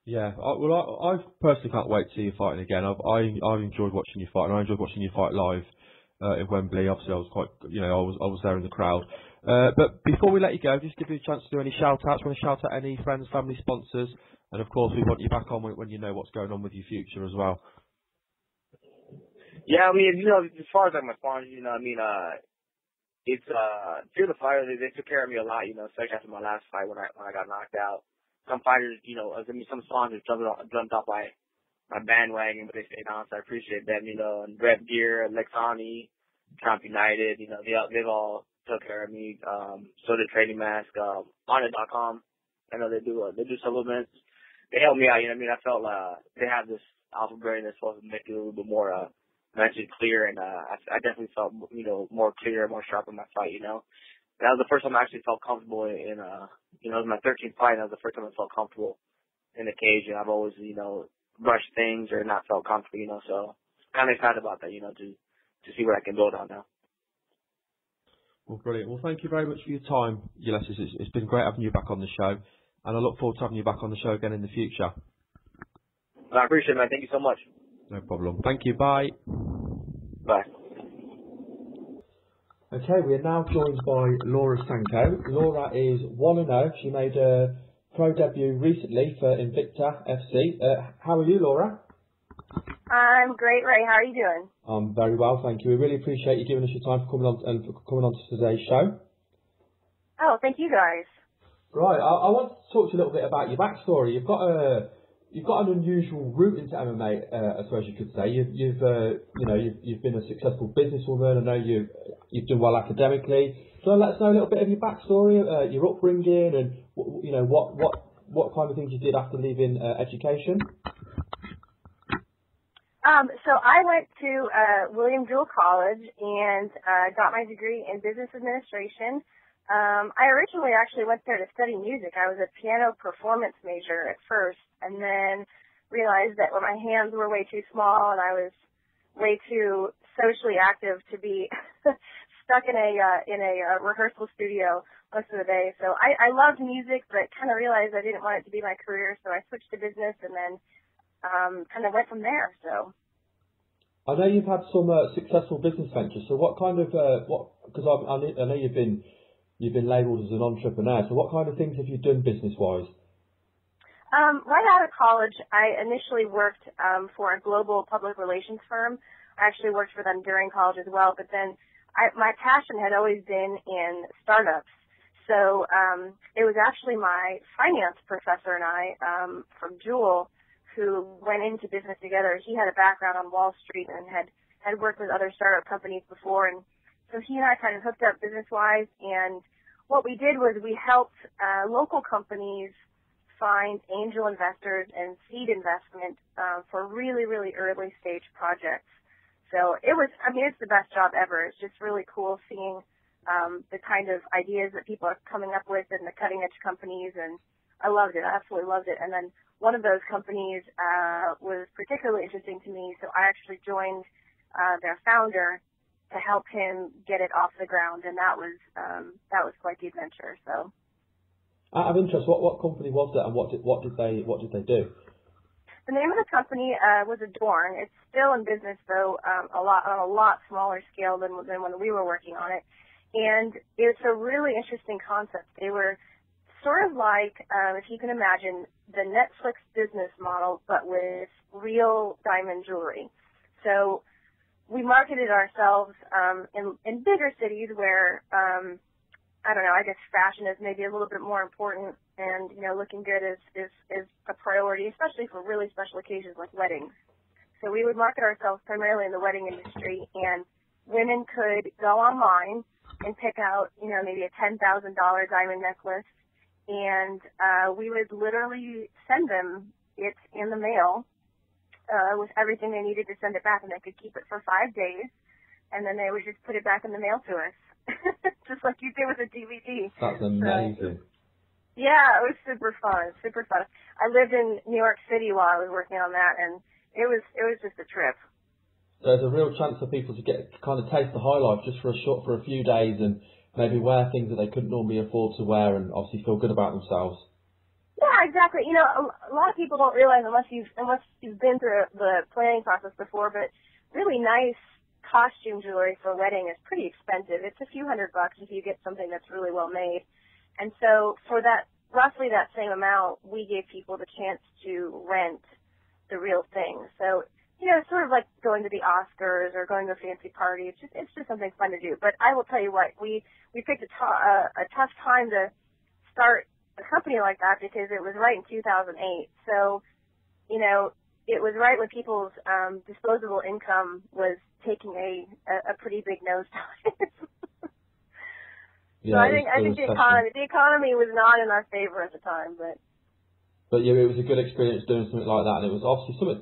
Yeah, I personally can't wait to see you fighting again. I've enjoyed watching you fight, and I enjoyed watching you fight live in Wembley. Obviously, I was quite, I was there in the crowd. But before we let you go, just give you a chance to do any shout-outs. Want to shout out any friends, family, sponsors, and of course, we want you back on when you know what's going on with your future as well. Yeah, I mean, as far as like my sponsors, I mean, it's Fear the Fire. They took care of me a lot, especially after my last fight when I got knocked out. Some fighters, some sponsors jumped off my bandwagon, but they stayed on, so I appreciate them, and Red Gear, Lexani, Trump United, they've all took care of me. So did Trading Mask, Honda.com. I know they do supplements. They helped me out, I mean, I felt they have this alpha brain that's supposed to make it a little bit more mentally clear, and I definitely felt more clear, more sharp in my fight. That was the first time I actually felt comfortable in it was my 13th fight, and that was the first time I felt comfortable in the cage. And I've always rushed things or not felt comfortable, so kind of excited about that, to see what I can build on now. Well, brilliant. Well, thank you very much for your time, Ulysses. It's been great having you back on the show, and I look forward to having you back on the show again in the future. I appreciate it, man. Thank you so much. No problem. Thank you. Bye. Bye. Okay, we are now joined by Laura Sanko. Laura is 1-0. She made a pro debut recently for Invicta FC. How are you, Laura? I'm great, Ray. How are you doing? I'm very well, thank you. We really appreciate you giving us your time for coming on and for coming on to today's show. Oh, thank you guys. Right, I want to talk to you a little bit about your backstory. You've got an unusual route into MMA, I suppose you could say. You've been a successful businesswoman. I know you've done well academically. So let us know a little bit of your backstory, your upbringing, and what kind of things you did after leaving education. So I went to William Jewell College and got my degree in business administration. I originally actually went there to study music. I was a piano performance major at first, and then realized that my hands were way too small and I was way too socially active to be stuck in a rehearsal studio most of the day. So I loved music, but kind of realized I didn't want it to be my career, so I switched to business and then kind of went from there. So I know you've had some successful business ventures. So what kind of because I know you've been labelled as an entrepreneur. So what kind of things have you done business-wise? Right out of college, I initially worked for a global public relations firm. I actually worked for them during college as well, but then my passion had always been in startups. So it was actually my finance professor and I from Jewell who went into business together. He had a background on Wall Street and had worked with other startup companies before, and so he and I kind of hooked up business-wise, and what we did was we helped local companies find angel investors and seed investment for really, really early stage projects. So it's the best job ever. It's just really cool seeing the kind of ideas that people are coming up with in the cutting edge companies, and I loved it. I absolutely loved it. And then one of those companies was particularly interesting to me, so I actually joined their founder to help him get it off the ground, and that was quite the adventure. So, out of interest, what company was that, and what did they do? The name of the company was Adorn. It's still in business, though, on a lot smaller scale than when we were working on it. And it's a really interesting concept. They were sort of like, if you can imagine, the Netflix business model, but with real diamond jewelry. So we marketed ourselves in bigger cities where, I don't know, I guess fashion is maybe a little bit more important, and, looking good is a priority, especially for really special occasions like weddings. So we would market ourselves primarily in the wedding industry, and women could go online and pick out, maybe a $10,000 diamond necklace, and we would literally send them it in the mail with everything they needed to send it back, and they could keep it for 5 days, and then they would just put it back in the mail to us, just like you do with a DVD. That's amazing. Yeah, it was super fun. I lived in New York City while I was working on that, and it was just a trip. There's a real chance for people to get kind of taste the high life just for a few days, and maybe wear things that they couldn't normally afford to wear, and obviously feel good about themselves. Yeah, exactly. A lot of people don't realize unless you've been through the planning process before, but really nice costume jewelry for a wedding is pretty expensive. It's a few $100 if you get something that's really well made. And so for that, roughly that same amount, we gave people the chance to rent the real thing. So, it's sort of like going to the Oscars or going to a fancy party. It's just something fun to do. But I will tell you what, we picked a tough time to start a company like that because it was right in 2008. So, it was right when people's disposable income was taking a pretty big nosedive. Yeah, so I think the economy was not in our favor at the time, but yeah, it was a good experience doing something like that, and it was obviously something.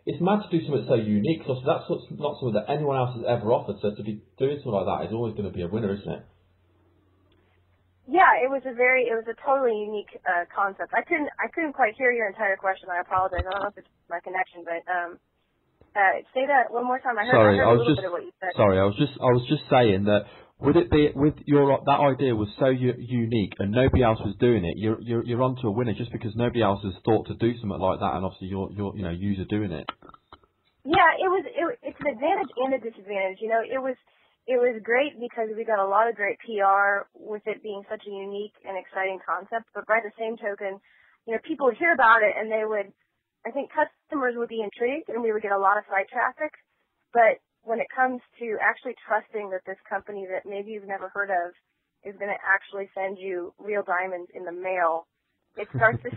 It's mad to do something so unique, because that's not something that anyone else has ever offered. So to be doing something like that is always going to be a winner, isn't it? Yeah, it was a totally unique concept. I couldn't quite hear your entire question. I apologize. I don't know if it's my connection, but say that one more time. I heard a little bit of what you said. Sorry, I was just saying that would it be that idea was so unique and nobody else was doing it. You're onto a winner just because nobody else has thought to do something like that, and obviously you're doing it. Yeah, it's an advantage and a disadvantage. It was great because we got a lot of great PR with it being such a unique and exciting concept. But by the same token, people would hear about it and they would I think customers would be intrigued and we would get a lot of site traffic, but when it comes to actually trusting that this company that maybe you've never heard of is going to actually send you real diamonds in the mail, it starts to,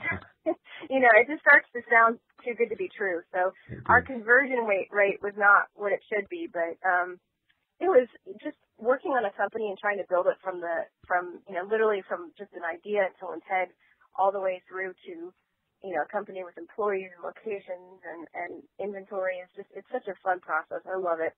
it just starts to sound too good to be true. So our conversion rate was not what it should be, but it was just working on a company and trying to build it from literally from just an idea until intent all the way through to, a company with employees and locations and inventory. It's such a fun process. I love it.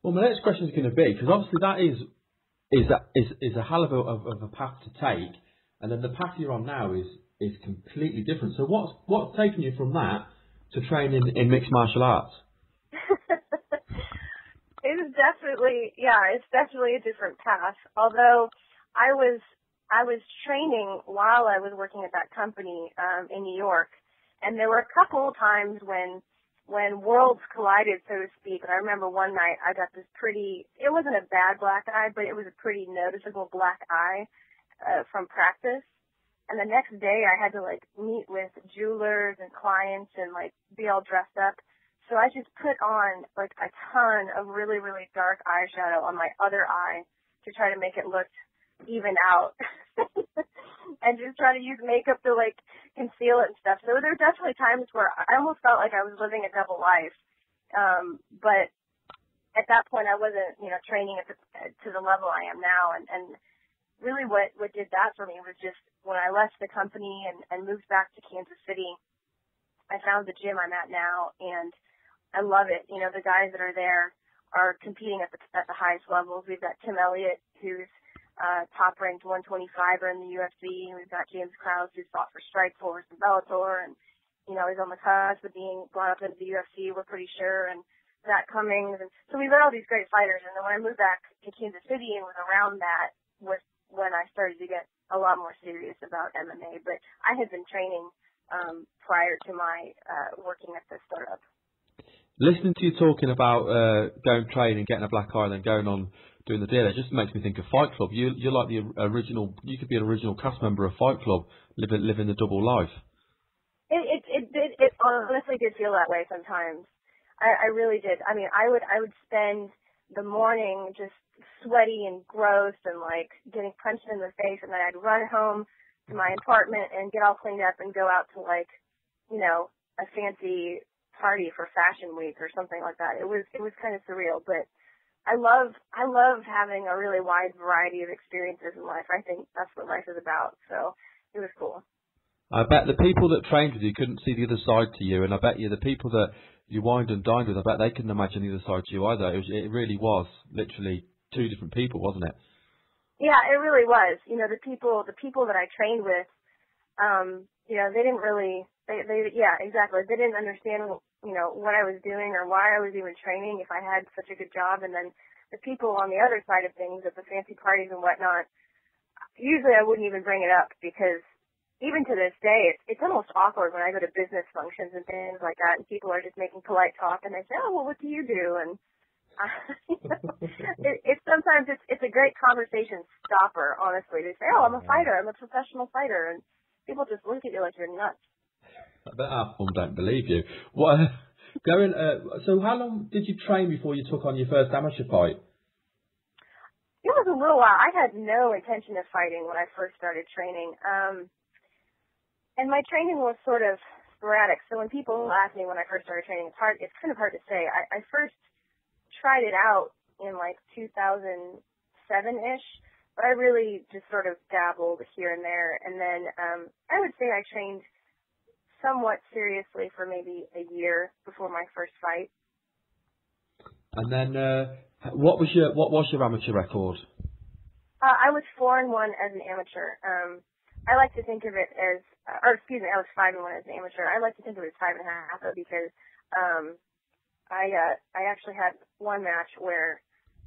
Well, my next question is going to be, because obviously that is a hell of a path to take, and then the path you're on now is completely different. So what's taken you from that to training in mixed martial arts? It's definitely a different path. Although I was training while I was working at that company in New York, and there were a couple of times when worlds collided, so to speak. And I remember one night I got this it wasn't a bad black eye, but it was a pretty noticeable black eye from practice. And the next day I had to meet with jewelers and clients and be all dressed up. So I just put on a ton of really, really dark eyeshadow on my other eye to try to make it look even out. And just try to use makeup to conceal it and stuff. So there were definitely times where I almost felt like I was living a double life. But at that point I wasn't, training to the level I am now. And really what did that for me was just when I left the company and moved back to Kansas City, I found the gym I'm at now, and I love it. The guys that are there are competing at the highest levels. We've got Tim Elliott, who's top-ranked 125er in the UFC. We've got James Krause, who's fought for Strikeforce and Bellator, and he's on the cusp of being brought up into the UFC. We're pretty sure, and Zach Cummings. And so we've got all these great fighters. And then when I moved back to Kansas City and was around that, was when I started to get a lot more serious about MMA. But I had been training prior to my working at the startup. Listening to you talking about going training, getting a black eye, and then going on doing the deal, it just makes me think of Fight Club. You're like the original. You could be an original cast member of Fight Club, living the double life. It honestly did feel that way sometimes. I really did. I mean, I would spend the morning just sweaty and gross and getting punched in the face, and then I'd run home to my apartment and get all cleaned up and go out to a fancy party for Fashion Week or something like that. It was kind of surreal, but I love having a really wide variety of experiences in life. I think that's what life is about. So it was cool. I bet the people that trained with you couldn't see the other side to you, and I bet you the people that you wined and dined with, I bet they couldn't imagine the other side to you either. It really was literally two different people, wasn't it? Yeah, it really was. The people that I trained with, they didn't really. Yeah, exactly. They didn't understand, what I was doing or why I was even training if I had such a good job. And then the people on the other side of things at the fancy parties and whatnot, usually I wouldn't even bring it up because even to this day, it's almost awkward when I go to business functions and things like that, and people are just making polite talk and they say, "Oh, well, what do you do?" And sometimes it's a great conversation stopper, honestly. They say, "Oh, I'm a fighter. I'm a professional fighter," and people just look at you like you're nuts. I bet half of them don't believe you. So how long did you train before you took on your first amateur fight? It was a little while. I had no intention of fighting when I first started training. And my training was sort of sporadic. So when people ask me when I first started training, it's kind of hard to say. I first tried it out in 2007-ish, but I really just sort of dabbled here and there. And then I would say I trained somewhat seriously for maybe a year before my first fight. And then what was your amateur record? I was 4-1 as an amateur. I like to think of it as, I was 5-1 as an amateur. I like to think of it as 5.5 though, because I actually had one match where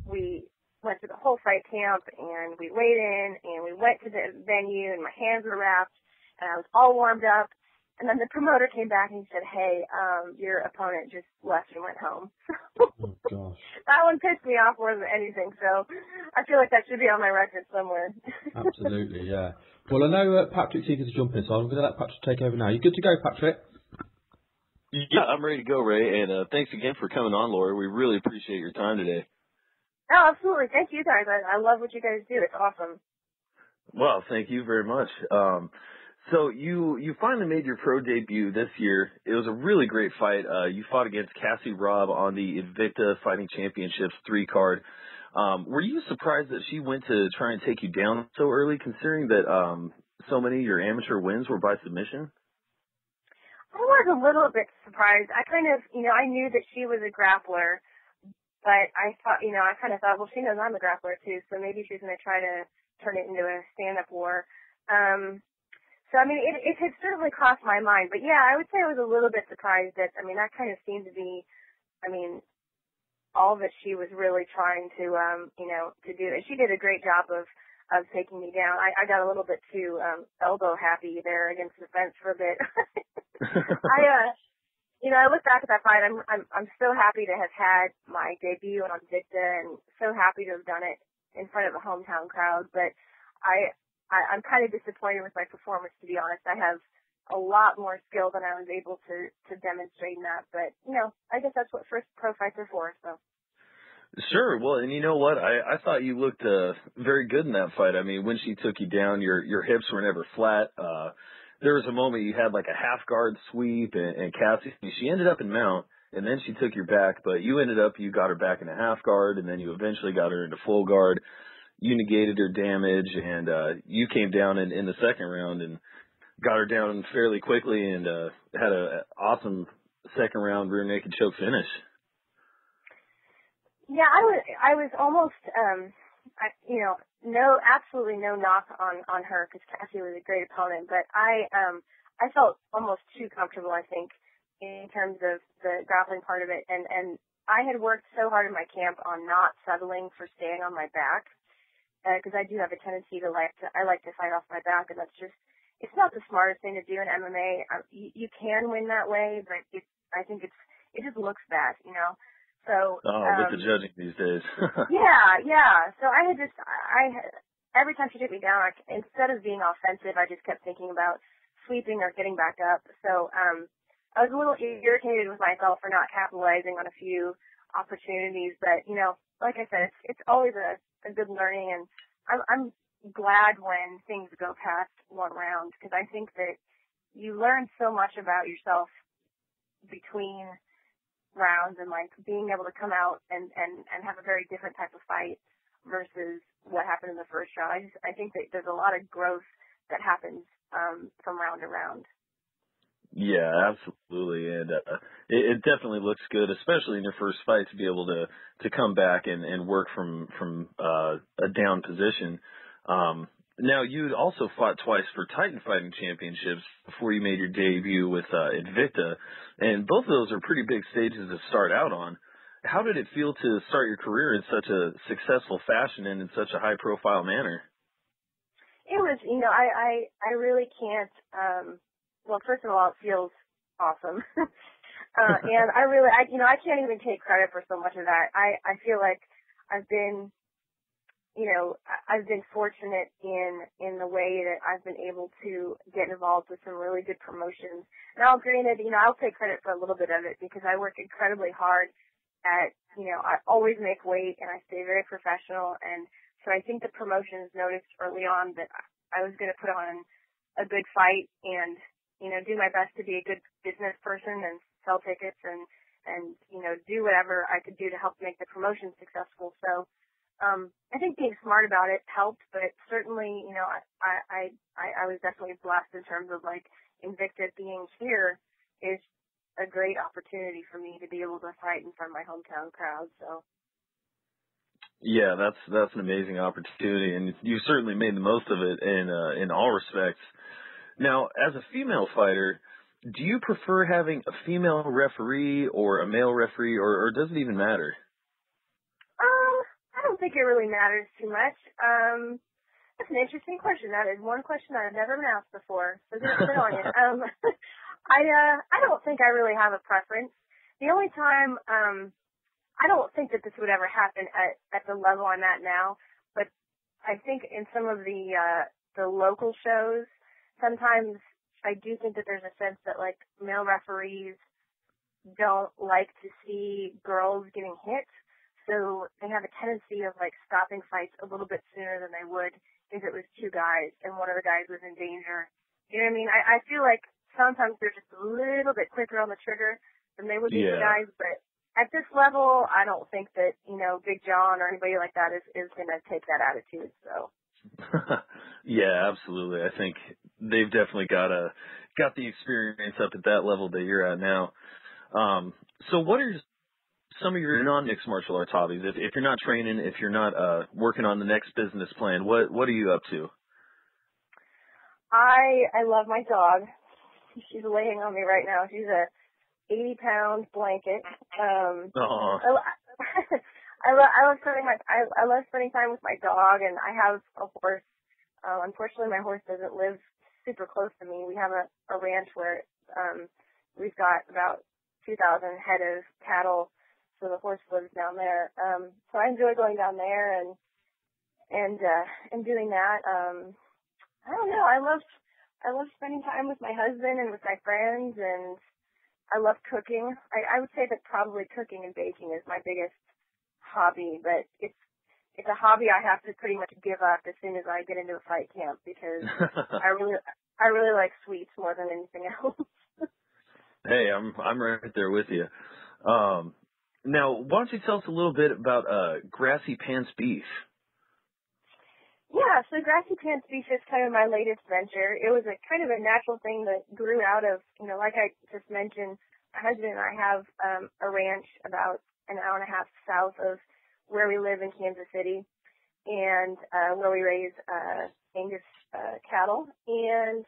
we went to the whole fight camp and we weighed in and we went to the venue and my hands were wrapped and I was all warmed up. And then the promoter came back and he said, "Hey, your opponent just left and went home." Oh, gosh. That one pissed me off more than anything, so I feel like that should be on my record somewhere. Absolutely, yeah. Well, I know Patrick's eager to jump in, so I'm going to let Patrick take over now. You good to go, Patrick? Yeah, I'm ready to go, Ray, and thanks again for coming on, Laura. We really appreciate your time today. Oh, absolutely. Thank you guys. I love what you guys do. It's awesome. Well, thank you very much. So you finally made your pro debut this year. It was a really great fight. You fought against Cassie Robb on the Invicta Fighting Championships 3 card. Were you surprised that she went to try and take you down so early, considering that so many of your amateur wins were by submission? I was a little bit surprised. I kind of, I knew that she was a grappler, but I thought, I kind of thought, well, she knows I'm a grappler too, so maybe she's going to try to turn it into a stand-up war. So, I mean, it had certainly crossed my mind, but yeah, I would say I was a little bit surprised that, that kind of seemed to be, all that she was really trying to, to do. And she did a great job of taking me down. I got a little bit too, elbow happy there against the fence for a bit. I look back at that fight. I'm so happy to have had my debut on Invicta and so happy to have done it in front of a hometown crowd. But I'm kind of disappointed with my performance, to be honest. I have a lot more skill than I was able to demonstrate in that. But I guess that's what first pro fights are for. So. Sure. Well, and you know what? I thought you looked very good in that fight. I mean, when she took you down, your hips were never flat. There was a moment you had like a half guard sweep, and Cassie, she ended up in mount, and then she took your back, but you got her back in a half guard, and then you eventually got her into full guard. You negated her damage, and you came down in the second round and got her down fairly quickly, and had an awesome second round rear naked choke finish. Yeah, I was almost, absolutely no knock on her, because Cassie was a great opponent, but I felt almost too comfortable, I think, in terms of the grappling part of it, and I had worked so hard in my camp on not settling for staying on my back, because I do have a tendency I like to fight off my back, and that's just, it's not the smartest thing to do in MMA. You can win that way, but I think it just looks bad, So, with the judging these days. yeah. So every time she took me down, instead of being offensive, I just kept thinking about sweeping or getting back up. So, I was a little irritated with myself for not capitalizing on a few opportunities, but, like I said, it's always a good learning, and I'm glad when things go past one round, because I think that you learn so much about yourself between rounds, and like being able to come out and have a very different type of fight versus what happened in the first round. I think that there's a lot of growth that happens from round to round. Yeah, absolutely, and it definitely looks good, especially in your first fight, to be able to come back and work from a down position. Now, you also fought twice for Titan Fighting Championships before you made your debut with Invicta, and both of those are pretty big stages to start out on. How did it feel to start your career in such a successful fashion and in such a high-profile manner? It was, I really can't. Well, first of all, it feels awesome, and I can't even take credit for so much of that. I feel like I've been fortunate in the way that I've been able to get involved with some really good promotions. Now, granted, I'll take credit for a little bit of it because I work incredibly hard at, I always make weight and I stay very professional. And so I think the promotions noticed early on that I was going to put on a good fight and, do my best to be a good business person and sell tickets and do whatever I could do to help make the promotion successful. So, I think being smart about it helped, but certainly, I was definitely blessed in terms of like Invicta being here is a great opportunity for me to be able to fight in front of my hometown crowd. So. Yeah, that's an amazing opportunity, and you certainly made the most of it in all respects. Now, as a female fighter, do you prefer having a female referee or a male referee, or does it even matter? I don't think it really matters too much. That's an interesting question. That is one question I've never been asked before. So good on you. I don't think I really have a preference. The only time, I don't think that this would ever happen at the level I'm at now, but I think in some of the local shows, sometimes I do think that there's a sense that like male referees don't like to see girls getting hit. So they have a tendency of like stopping fights a little bit sooner than they would if it was two guys and one of the guys was in danger. You know what I mean? I feel like sometimes they're just a little bit quicker on the trigger than they would be for guys, but at this level, I don't think that, Big John or anybody like that is going to take that attitude, so. Yeah, absolutely. I think they've definitely got the experience up at that level that you're at now. So what are some of your non-mixed martial arts hobbies? If you're not training, if you're not working on the next business plan, what are you up to? I love my dog. She's laying on me right now. She's a 80-pound blanket. I love spending time with my dog, and I have a horse. Unfortunately, my horse doesn't live super close to me. We have a ranch where we've got about 2,000 head of cattle, so the horse lives down there. So I enjoy going down there and doing that. I don't know. I love spending time with my husband and with my friends, and I love cooking. I would say that probably cooking and baking is my biggest hobby, but it's a hobby I have to pretty much give up as soon as I get into a fight camp because I really like sweets more than anything else. Hey, I'm right there with you. Now, why don't you tell us a little bit about Grassy Pants Beef? Yeah, so Grassy Pants Beef is kind of my latest venture. It was a kind of a natural thing that grew out of, like I just mentioned, my husband and I have a ranch about an hour and a half south of where we live in Kansas City, and where we raise Angus cattle. And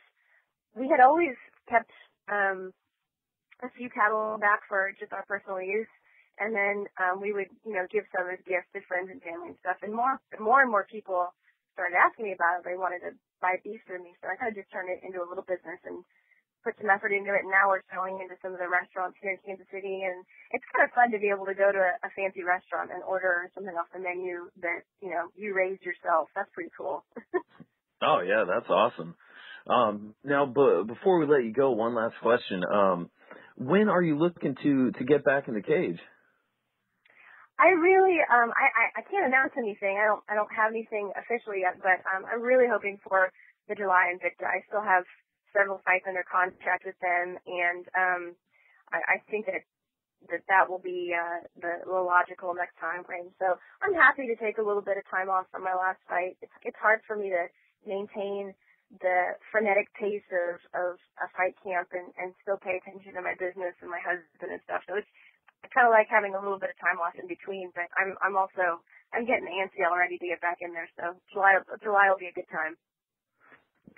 we had always kept a few cattle back for just our personal use, and then we would, give some as gifts to friends and family and stuff. And more and more people started asking me about it. They wanted to buy beef from me, so I kind of just turned it into a little business and put some effort into it. And now we're selling into some of the restaurants here in Kansas City, and it's kind of fun to be able to go to a fancy restaurant and order something off the menu that you raised yourself. That's pretty cool. Oh yeah, that's awesome. Now, before we let you go, one last question. When are you looking to get back in the cage? I really, I can't announce anything. I don't have anything officially yet, but I'm really hoping for the July Invicta. I still have several fights under contract with them, and I think that will be the logical next time frame. So I'm happy to take a little bit of time off from my last fight. It's hard for me to maintain the frenetic pace of a fight camp and still pay attention to my business and my husband and stuff. So I kind of like having a little bit of time off in between, but I'm getting antsy already to get back in there. So July will be a good time.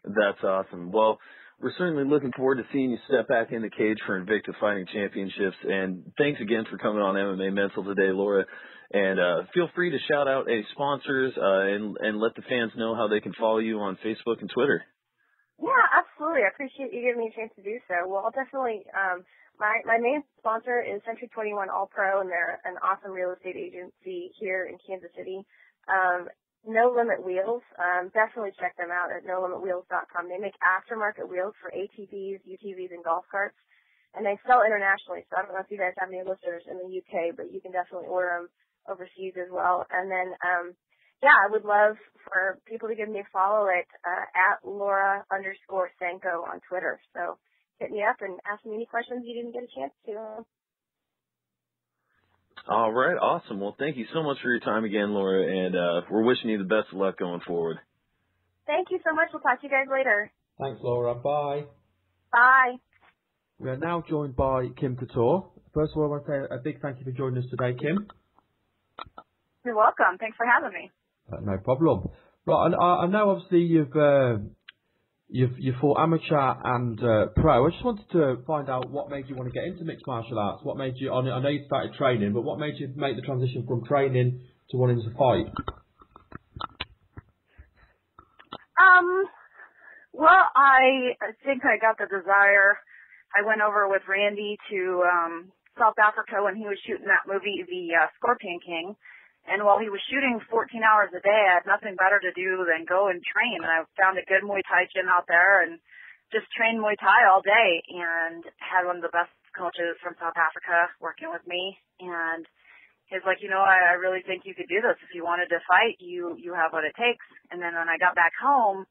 That's awesome. Well, we're certainly looking forward to seeing you step back in the cage for Invicta Fighting Championships. And thanks again for coming on MMA Mental today, Laura. And feel free to shout out any sponsors and let the fans know how they can follow you on Facebook and Twitter. Yeah, absolutely. I appreciate you giving me a chance to do so. Well, I'll definitely. My main sponsor is Century 21 All Pro, and they're an awesome real estate agency here in Kansas City. No Limit Wheels. Definitely check them out at NoLimitWheels.com. They make aftermarket wheels for ATVs, UTVs, and golf carts, and they sell internationally. So I don't know if you guys have any listeners in the UK, but you can definitely order them overseas as well. And then, I would love for people to give me a follow at Laura_Sanko on Twitter. So hit me up and ask me any questions you didn't get a chance to. All right, awesome. Well, thank you so much for your time again, Laura, and we're wishing you the best of luck going forward. Thank you so much. We'll talk to you guys later. Thanks, Laura. Bye. Bye. We are now joined by Kim Couture. First of all, I want to say a big thank you for joining us today, Kim. You're welcome. Thanks for having me. No problem. Right, I know obviously you've fought amateur and pro. I just wanted to find out what made you want to get into mixed martial arts. What made you? I know you started training, but what made you make the transition from training to wanting to fight? Well, I think I got the desire. I went over with Randy to South Africa when he was shooting that movie, The Scorpion King. And while he was shooting 14 hours a day, I had nothing better to do than go and train. And I found a good Muay Thai gym out there and just trained Muay Thai all day and had one of the best coaches from South Africa working with me, and he's like, I really think you could do this. If you wanted to fight, you have what it takes. And then when I got back home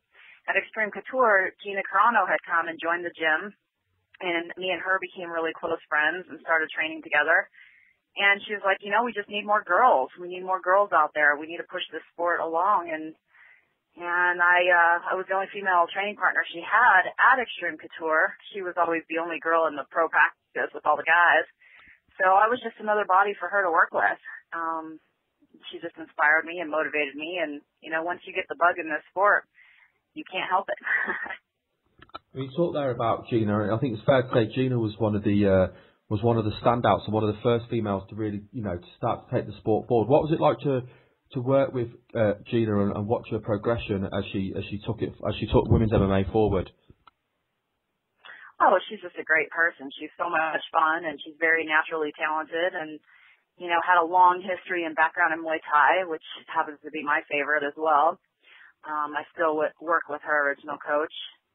at Extreme Couture, Gina Carano had come and joined the gym, and me and her became really close friends and started training together. And she was like, we just need more girls. We need more girls out there. We need to push this sport along. And I was the only female training partner she had at Extreme Couture. She was always the only girl in the pro practice with all the guys. So I was just another body for her to work with. She just inspired me and motivated me. And, once you get the bug in this sport, you can't help it. You talked there about Gina. I think it's fair to say Gina was one of the standouts and one of the first females to really, to start to take the sport forward. What was it like to work with Gina and watch her progression as she took women's MMA forward? Oh, she's just a great person. She's so much fun, and she's very naturally talented, and had a long history and background in Muay Thai, which happens to be my favorite as well. I still work with her original coach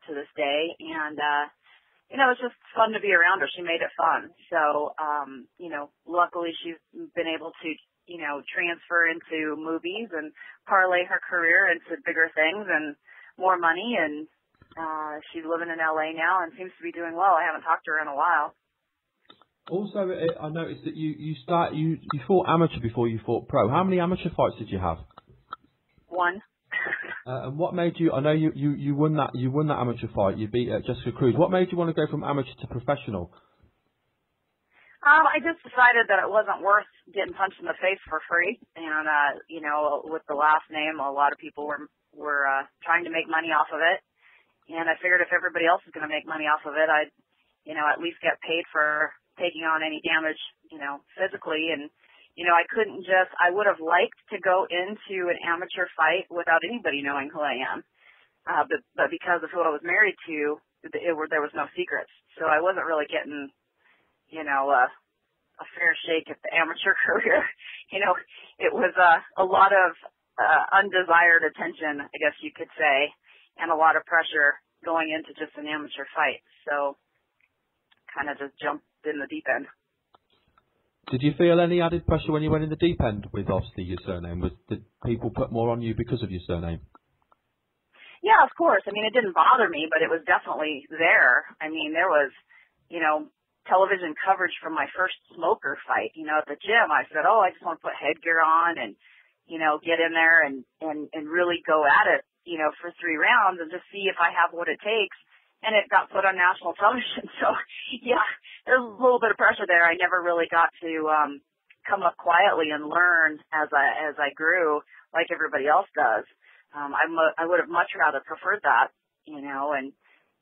to this day, and it's just fun to be around her. She made it fun. So, luckily she's been able to, transfer into movies and parlay her career into bigger things and more money. And she's living in LA now and seems to be doing well. I haven't talked to her in a while. Also, I noticed that you fought amateur before you fought pro. How many amateur fights did you have? One. And what made you? I know you won that amateur fight. You beat Jessica Cruz. What made you want to go from amateur to professional? I just decided that it wasn't worth getting punched in the face for free. And with the last name, a lot of people were trying to make money off of it. And I figured if everybody else is going to make money off of it, I'd at least get paid for taking on any damage, physically. And I would have liked to go into an amateur fight without anybody knowing who I am. But because of who I was married to, there was no secrets. So I wasn't really getting, a fair shake at the amateur career. It was a lot of undesired attention, I guess you could say, and a lot of pressure going into just an amateur fight. So kind of just jumped in the deep end. Did you feel any added pressure when you went in the deep end with obviously your surname? Did people put more on you because of your surname? Yeah, of course. I mean, it didn't bother me, but it was definitely there. I mean, there was, television coverage from my first smoker fight. At the gym, I said, I just want to put headgear on and, get in there and really go at it, for 3 rounds and just see if I have what it takes. And it got put on national television. So, yeah, there's a little bit of pressure there. I never really got to come up quietly and learn as I grew like everybody else does. I would have much rather preferred that, and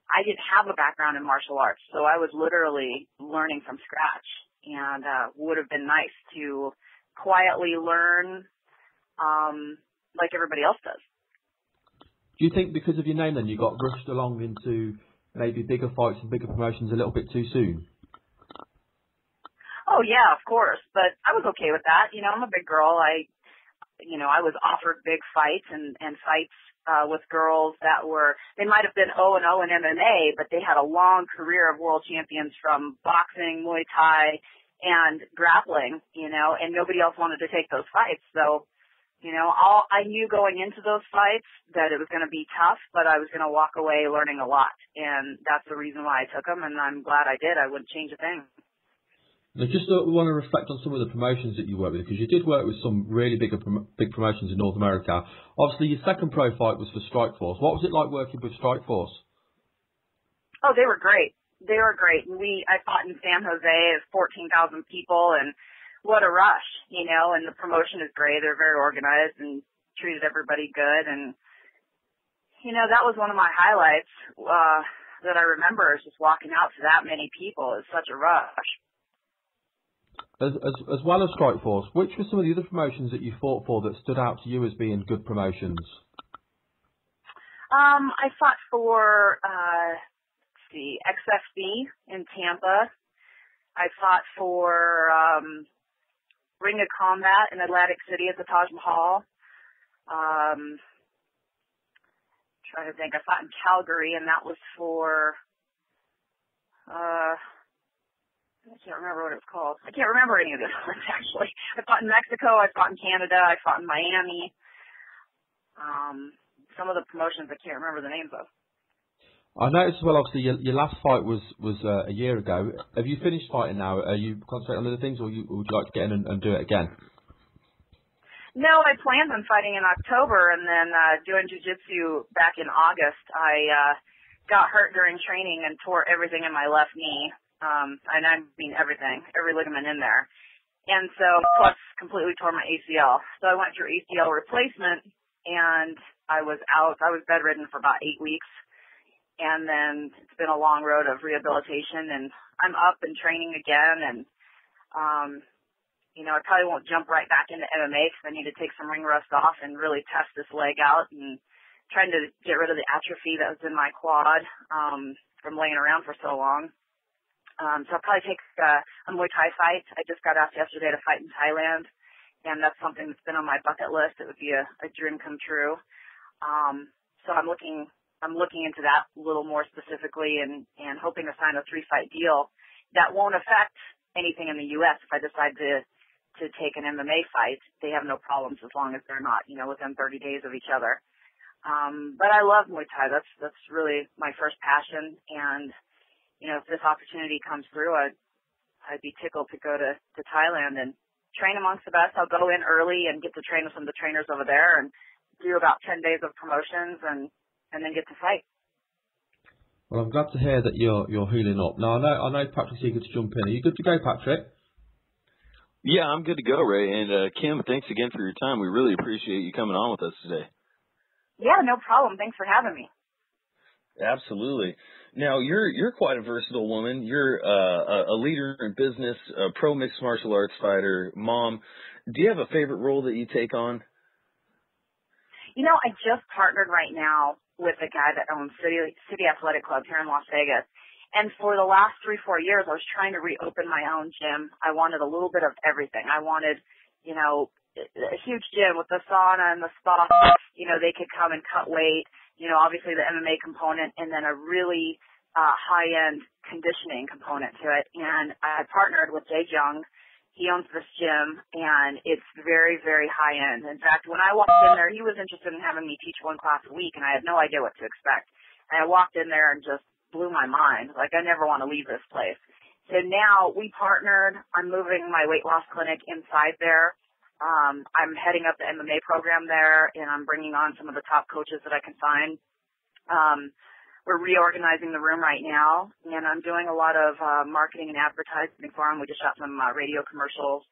I didn't have a background in martial arts, so I was literally learning from scratch, and would have been nice to quietly learn like everybody else does. Do you think because of your name then you got rushed along into maybe bigger fights and bigger promotions a little bit too soon? Oh, yeah, of course, but I was okay with that. I'm a big girl. I was offered big fights and fights with girls that they might have been 0-0 in MMA, but they had a long career of world champions from boxing, Muay Thai, and grappling, and nobody else wanted to take those fights. So, I knew going into those fights that it was going to be tough, but I was going to walk away learning a lot, and that's the reason why I took them, and I'm glad I did. I wouldn't change a thing. I just want to reflect on some of the promotions that you worked with, because you did work with some really big promotions in North America. Obviously, your second pro fight was for Strikeforce. What was it like working with Strikeforce? Oh, they were great. They were great. I fought in San Jose as 14,000 people, and what a rush, and the promotion is great. They're very organized and treated everybody good, and, that was one of my highlights that I remember is just walking out to that many people. It's such a rush. As well as Strikeforce, which were some of the other promotions that you fought for that stood out to you as being good promotions? I fought for, XFC in Tampa. I fought for Ring of Combat in Atlantic City at the Taj Mahal. Trying to think. I fought in Calgary, and that was for I can't remember what it's called. I can't remember any of this ones, actually. I fought in Mexico. I fought in Canada. I fought in Miami. Some of the promotions I can't remember the names of. I noticed as well, obviously, your last fight was a year ago. Have you finished fighting now? Are you concentrating on other things, or would you like to get in and do it again? No, I planned on fighting in October, and then doing jiu-jitsu back in August. I got hurt during training and tore everything in my left knee. And I mean everything, every ligament in there. And so, plus completely tore my ACL. So I went through ACL replacement, and I was out. I was bedridden for about 8 weeks. And then it's been a long road of rehabilitation, and I'm up and training again. And, I probably won't jump right back into MMA because I need to take some ring rust off and really test this leg out and trying to get rid of the atrophy that was in my quad from laying around for so long. So I'll probably take a Muay Thai fight. I just got asked yesterday to fight in Thailand, and that's something that's been on my bucket list. It would be a dream come true. So I'm looking into that a little more specifically and hoping to sign a 3-fight deal that won't affect anything in the U.S. if I decide to take an MMA fight. They have no problems as long as they're not, within 30 days of each other. But I love Muay Thai. That's really my first passion, and if this opportunity comes through, I'd be tickled to go to Thailand and train amongst the best. I'll go in early and get to train with some of the trainers over there and do about 10 days of promotions and then get to fight. Well, I'm glad to hear that you're healing up. Now, I know Patrick's eager to jump in. Are you good to go, Patrick? Yeah, I'm good to go, Ray. And Kim, thanks again for your time. We really appreciate you coming on with us today. Yeah, no problem. Thanks for having me. Absolutely. Now, you're quite a versatile woman. You're a leader in business, a pro mixed martial arts fighter, mom. Do you have a favorite role that you take on? I just partnered right now with a guy that owns City Athletic Club here in Las Vegas. And for the last 3-4 years, I was trying to reopen my own gym. I wanted a little bit of everything. I wanted, a huge gym with the sauna and the spa. They could come and cut weight. Obviously the MMA component, and then a really high-end conditioning component to it. And I partnered with Jay Jung. He owns this gym, and it's very, very high-end. In fact, when I walked in there, he was interested in having me teach 1 class a week, and I had no idea what to expect. And I walked in there and just blew my mind. Like, I never want to leave this place. So now we partnered. I'm moving my weight loss clinic inside there. I'm heading up the MMA program there, and I'm bringing on some of the top coaches that I can find. We're reorganizing the room right now, and I'm doing a lot of marketing and advertising for them. We just shot some radio commercials.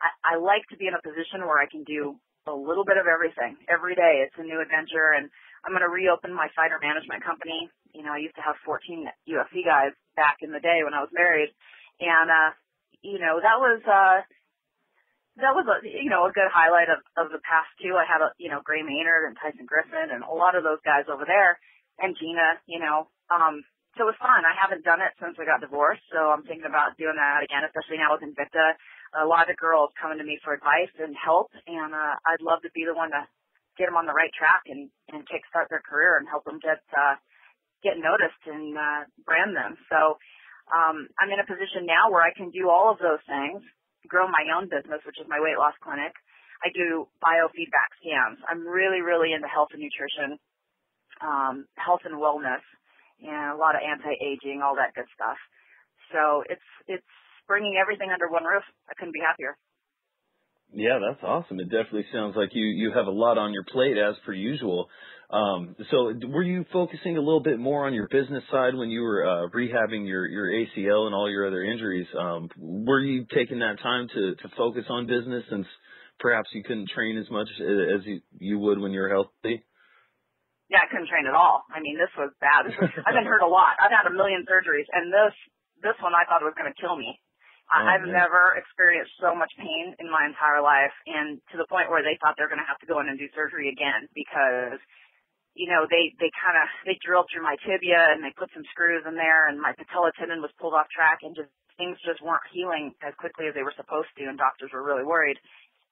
I like to be in a position where I can do a little bit of everything. Every day it's a new adventure, and I'm going to reopen my fighter management company. I used to have 14 UFC guys back in the day when I was married, and that was a good highlight of the past two. I had Gray Maynard and Tyson Griffin and a lot of those guys over there, and Gina, so it was fun. I haven't done it since I got divorced, so I'm thinking about doing that again, especially now with Invicta. A lot of girls coming to me for advice and help, and I'd love to be the one to get them on the right track and kickstart their career and help them get noticed and brand them. So I'm in a position now where I can do all of those things, grow my own business, which is my weight loss clinic. I do biofeedback scans. I'm really, really into health and nutrition, health and wellness, and a lot of anti-aging, all that good stuff. So it's bringing everything under one roof. I couldn't be happier. Yeah, that's awesome. It definitely sounds like you have a lot on your plate as per usual. So were you focusing a little bit more on your business side when you were rehabbing your ACL and all your other injuries? Were you taking that time to focus on business since perhaps you couldn't train as much as you would when you were healthy? Yeah, I couldn't train at all. I mean, this was bad. I've been hurt a lot. I've had a million surgeries, and this one I thought was going to kill me. I've never experienced so much pain in my entire life, and to the point where they thought they were going to have to go in and do surgery again because, they drilled through my tibia and they put some screws in there, and my patella tendon was pulled off track, and things just weren't healing as quickly as they were supposed to, and doctors were really worried.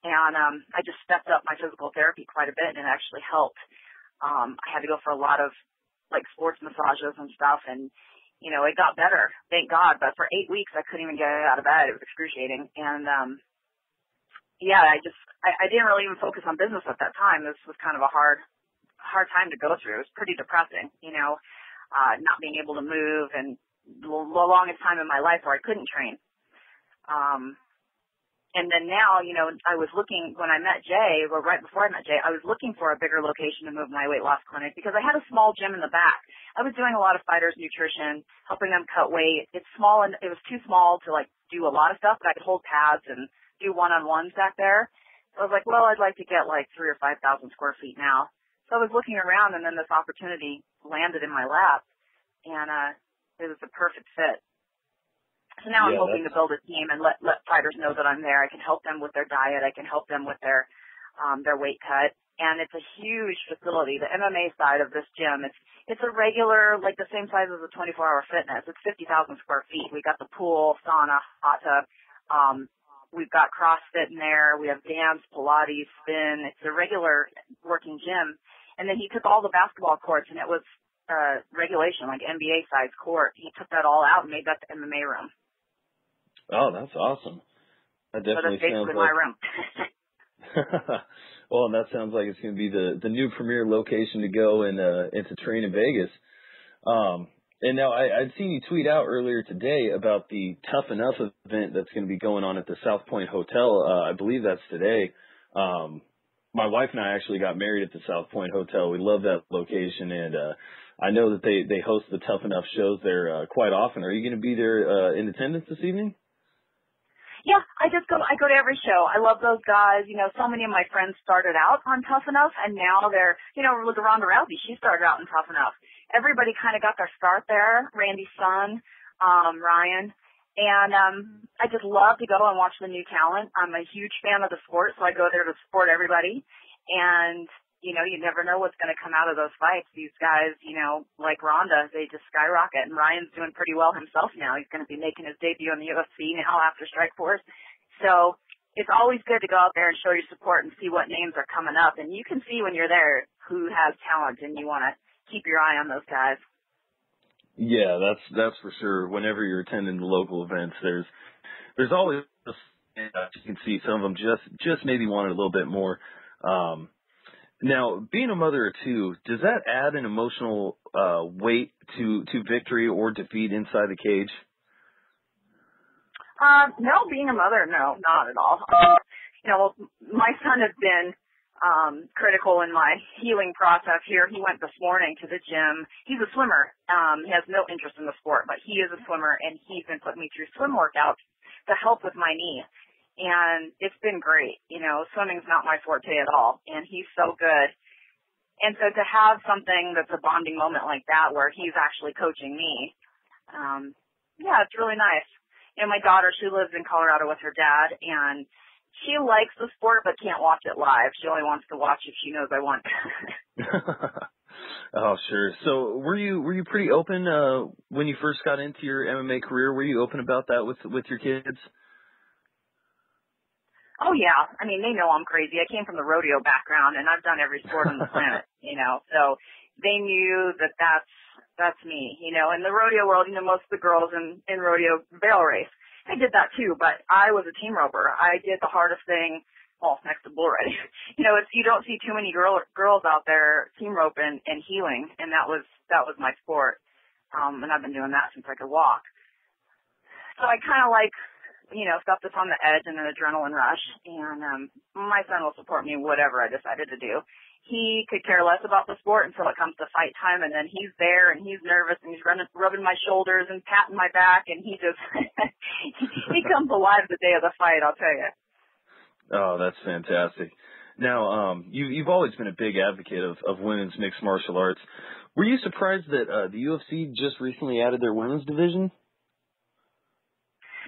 And I just stepped up my physical therapy quite a bit, and it actually helped. I had to go for a lot of sports massages and stuff, and it got better, thank God. But for 8 weeks, I couldn't even get out of bed. It was excruciating. And, I didn't really even focus on business at that time. This was kind of a hard time to go through. It was pretty depressing, not being able to move, and the longest time in my life where I couldn't train. And then now, I was looking, when I met Jay, or right before I met Jay, I was looking for a bigger location to move my weight loss clinic because I had a small gym in the back. I was doing a lot of fighters nutrition, helping them cut weight. It's small, and it was too small to do a lot of stuff, but I could hold pads and do one-on-ones back there. So I was like, well, I'd like to get 3,000 or 5,000 square feet now. So I was looking around, and then this opportunity landed in my lap, and it was the perfect fit. So now I'm hoping to build a team and let fighters know that I'm there. I can help them with their diet. I can help them with their weight cut. And it's a huge facility. The MMA side of this gym, it's a regular, the same size as a 24-hour fitness. It's 50,000 square feet. We got the pool, sauna, hot tub. We've got CrossFit in there. We have dance, Pilates, spin. It's a regular working gym. And then he took all the basketball courts, and it was regulation, like NBA size court. He took that all out and made that the MMA room. Oh, that's awesome. That definitely sounds like my room. Well, and that sounds like it's going to be the new premier location to go and to train in Vegas. And now I'd seen you tweet out earlier today about the Tough Enough event that's going to be going on at the South Point Hotel. I believe that's today. My wife and I actually got married at the South Point Hotel. We love that location, and I know that they host the Tough Enough shows there quite often. Are you going to be there in attendance this evening? Yeah, I go to every show. I love those guys. So many of my friends started out on Tough Enough, and now they're, look at Ronda Rousey. She started out in Tough Enough. Everybody kind of got their start there. Randy's son, Ryan. And I just love to go and watch the new talent. I'm a huge fan of the sport, so I go there to support everybody. And, you never know what's going to come out of those fights. These guys, like Ronda, they just skyrocket. And Ryan's doing pretty well himself now. He's going to be making his debut in the UFC now after Strikeforce. So it's always good to go out there and show your support and see what names are coming up. And you can see when you're there who has talent, and you want to keep your eye on those guys. Yeah, that's for sure. Whenever you're attending the local events, there's always, you can see some of them just maybe wanted a little bit more. Now, being a mother of two, does that add an emotional weight to victory or defeat inside the cage? No, being a mother, no, not at all. My son has been critical in my healing process here. He went this morning to the gym. He's a swimmer. He has no interest in the sport, but he is a swimmer, and he's been putting me through swim workouts to help with my knee. And it's been great. Swimming's not my forte at all, and he's so good. And so to have something that's a bonding moment like that where he's actually coaching me, it's really nice. My daughter, she lives in Colorado with her dad, and she likes the sport but can't watch it live. She only wants to watch if she knows I want. Oh, sure. So were you pretty open when you first got into your MMA career? Were you open about that with your kids? Oh, yeah. I mean, they know I'm crazy. I came from the rodeo background, and I've done every sport on the planet, So they knew that that's me, In the rodeo world, most of the girls in rodeo barrel race. I did that too, but I was a team roper. I did the hardest thing, next to bull riding. You don't see too many girls out there team roping and healing, and that was my sport. And I've been doing that since I could walk. So I kind of like, stuff that's on the edge and an adrenaline rush. And my son will support me whatever I decided to do. He could care less about the sport until it comes to fight time, and then he's there and he's nervous and he's rubbing my shoulders and patting my back, and he just he comes alive the day of the fight, I'll tell you. Oh, that's fantastic. Now, you've always been a big advocate of women's mixed martial arts. Were you surprised that the UFC just recently added their women's division?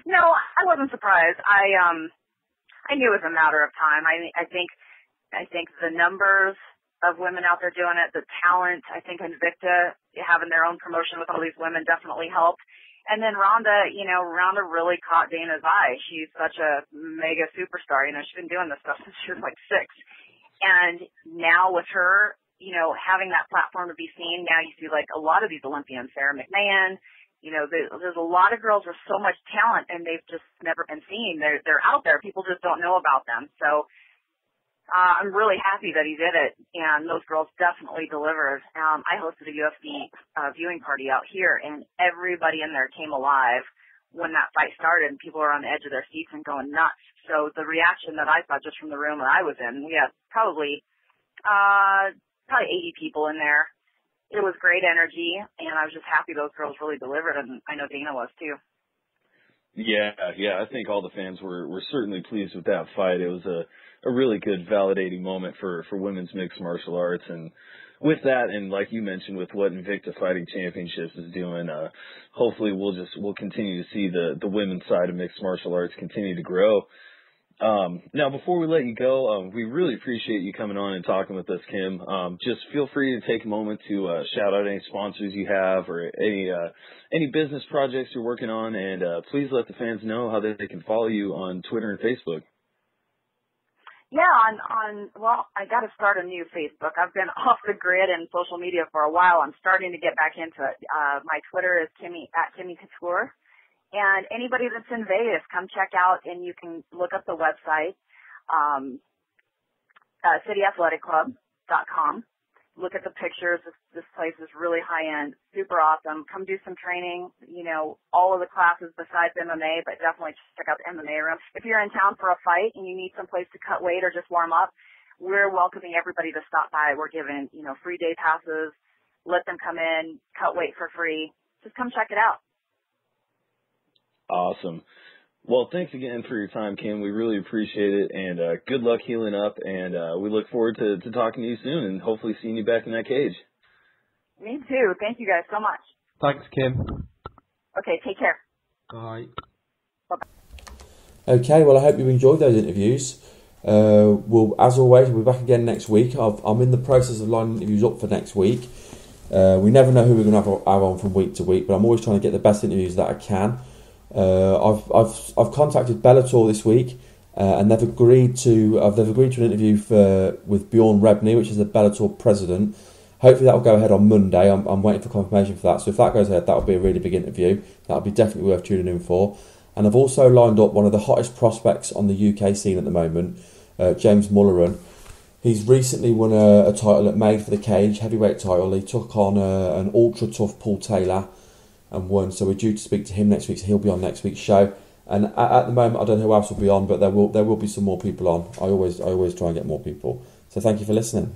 No, I wasn't surprised. I knew it was a matter of time. I think the numbers of women out there doing it, the talent, I think Invicta having their own promotion with all these women definitely helped. And then Ronda really caught Dana's eye. She's such a mega superstar. She's been doing this stuff since she was like 6. And now with her, having that platform to be seen, now you see like a lot of these Olympians, Sarah McMahon, There's a lot of girls with so much talent, and they've just never been seen. They're out there. People just don't know about them. So I'm really happy that he did it, and those girls definitely delivered. I hosted a UFC viewing party out here, and everybody in there came alive when that fight started, and people were on the edge of their seats and going nuts. So the reaction that I saw just from the room that I was in, we had probably 80 people in there. It was great energy, and I was just happy those girls really delivered, and I know Dana was too. Yeah, I think all the fans were certainly pleased with that fight. It was a really good validating moment for women's mixed martial arts, and with that, and like you mentioned, with what Invicta Fighting Championships is doing, hopefully we'll continue to see the women's side of mixed martial arts continue to grow. Now, before we let you go, we really appreciate you coming on and talking with us, Kim. Just feel free to take a moment to shout out any sponsors you have or any business projects you're working on, and please let the fans know how they can follow you on Twitter and Facebook. Yeah, well, I got to start a new Facebook. I've been off the grid and social media for a while. I'm starting to get back into it. My Twitter is Kimmy Couture. And anybody that's in Vegas, come check out, and you can look up the website, cityathletic.club.com. Look at the pictures. This place is really high-end, super awesome. Come do some training, all of the classes besides MMA, but definitely check out the MMA room. If you're in town for a fight and you need some place to cut weight or just warm up, we're welcoming everybody to stop by. We're giving, free day passes. Let them come in, cut weight for free. Just come check it out. Awesome. Well, thanks again for your time, Kim. We really appreciate it, and good luck healing up, and we look forward to talking to you soon and hopefully seeing you back in that cage. Me too. Thank you guys so much. Thanks, Kim. Okay, take care. Bye. Bye-bye. Okay, well, I hope you enjoyed those interviews. We'll, as always, we'll be back again next week. I'm in the process of lining interviews up for next week. We never know who we're going to have on from week to week, but I'm always trying to get the best interviews that I can. I've contacted Bellator this week, and they've agreed to an interview with Bjorn Rebney, which is the Bellator president. Hopefully that will go ahead on Monday. I'm waiting for confirmation for that. So if that goes ahead, that will be a really big interview. That will be definitely worth tuning in for. And I've also lined up one of the hottest prospects on the UK scene at the moment, James Mulleran. He's recently won a title at Made for the Cage, heavyweight title. He took on an ultra tough Paul Taylor and won, so we're due to speak to him next week, so he'll be on next week's show. And at the moment, I don't know who else will be on, but there will be some more people on. I always try and get more people. So thank you for listening.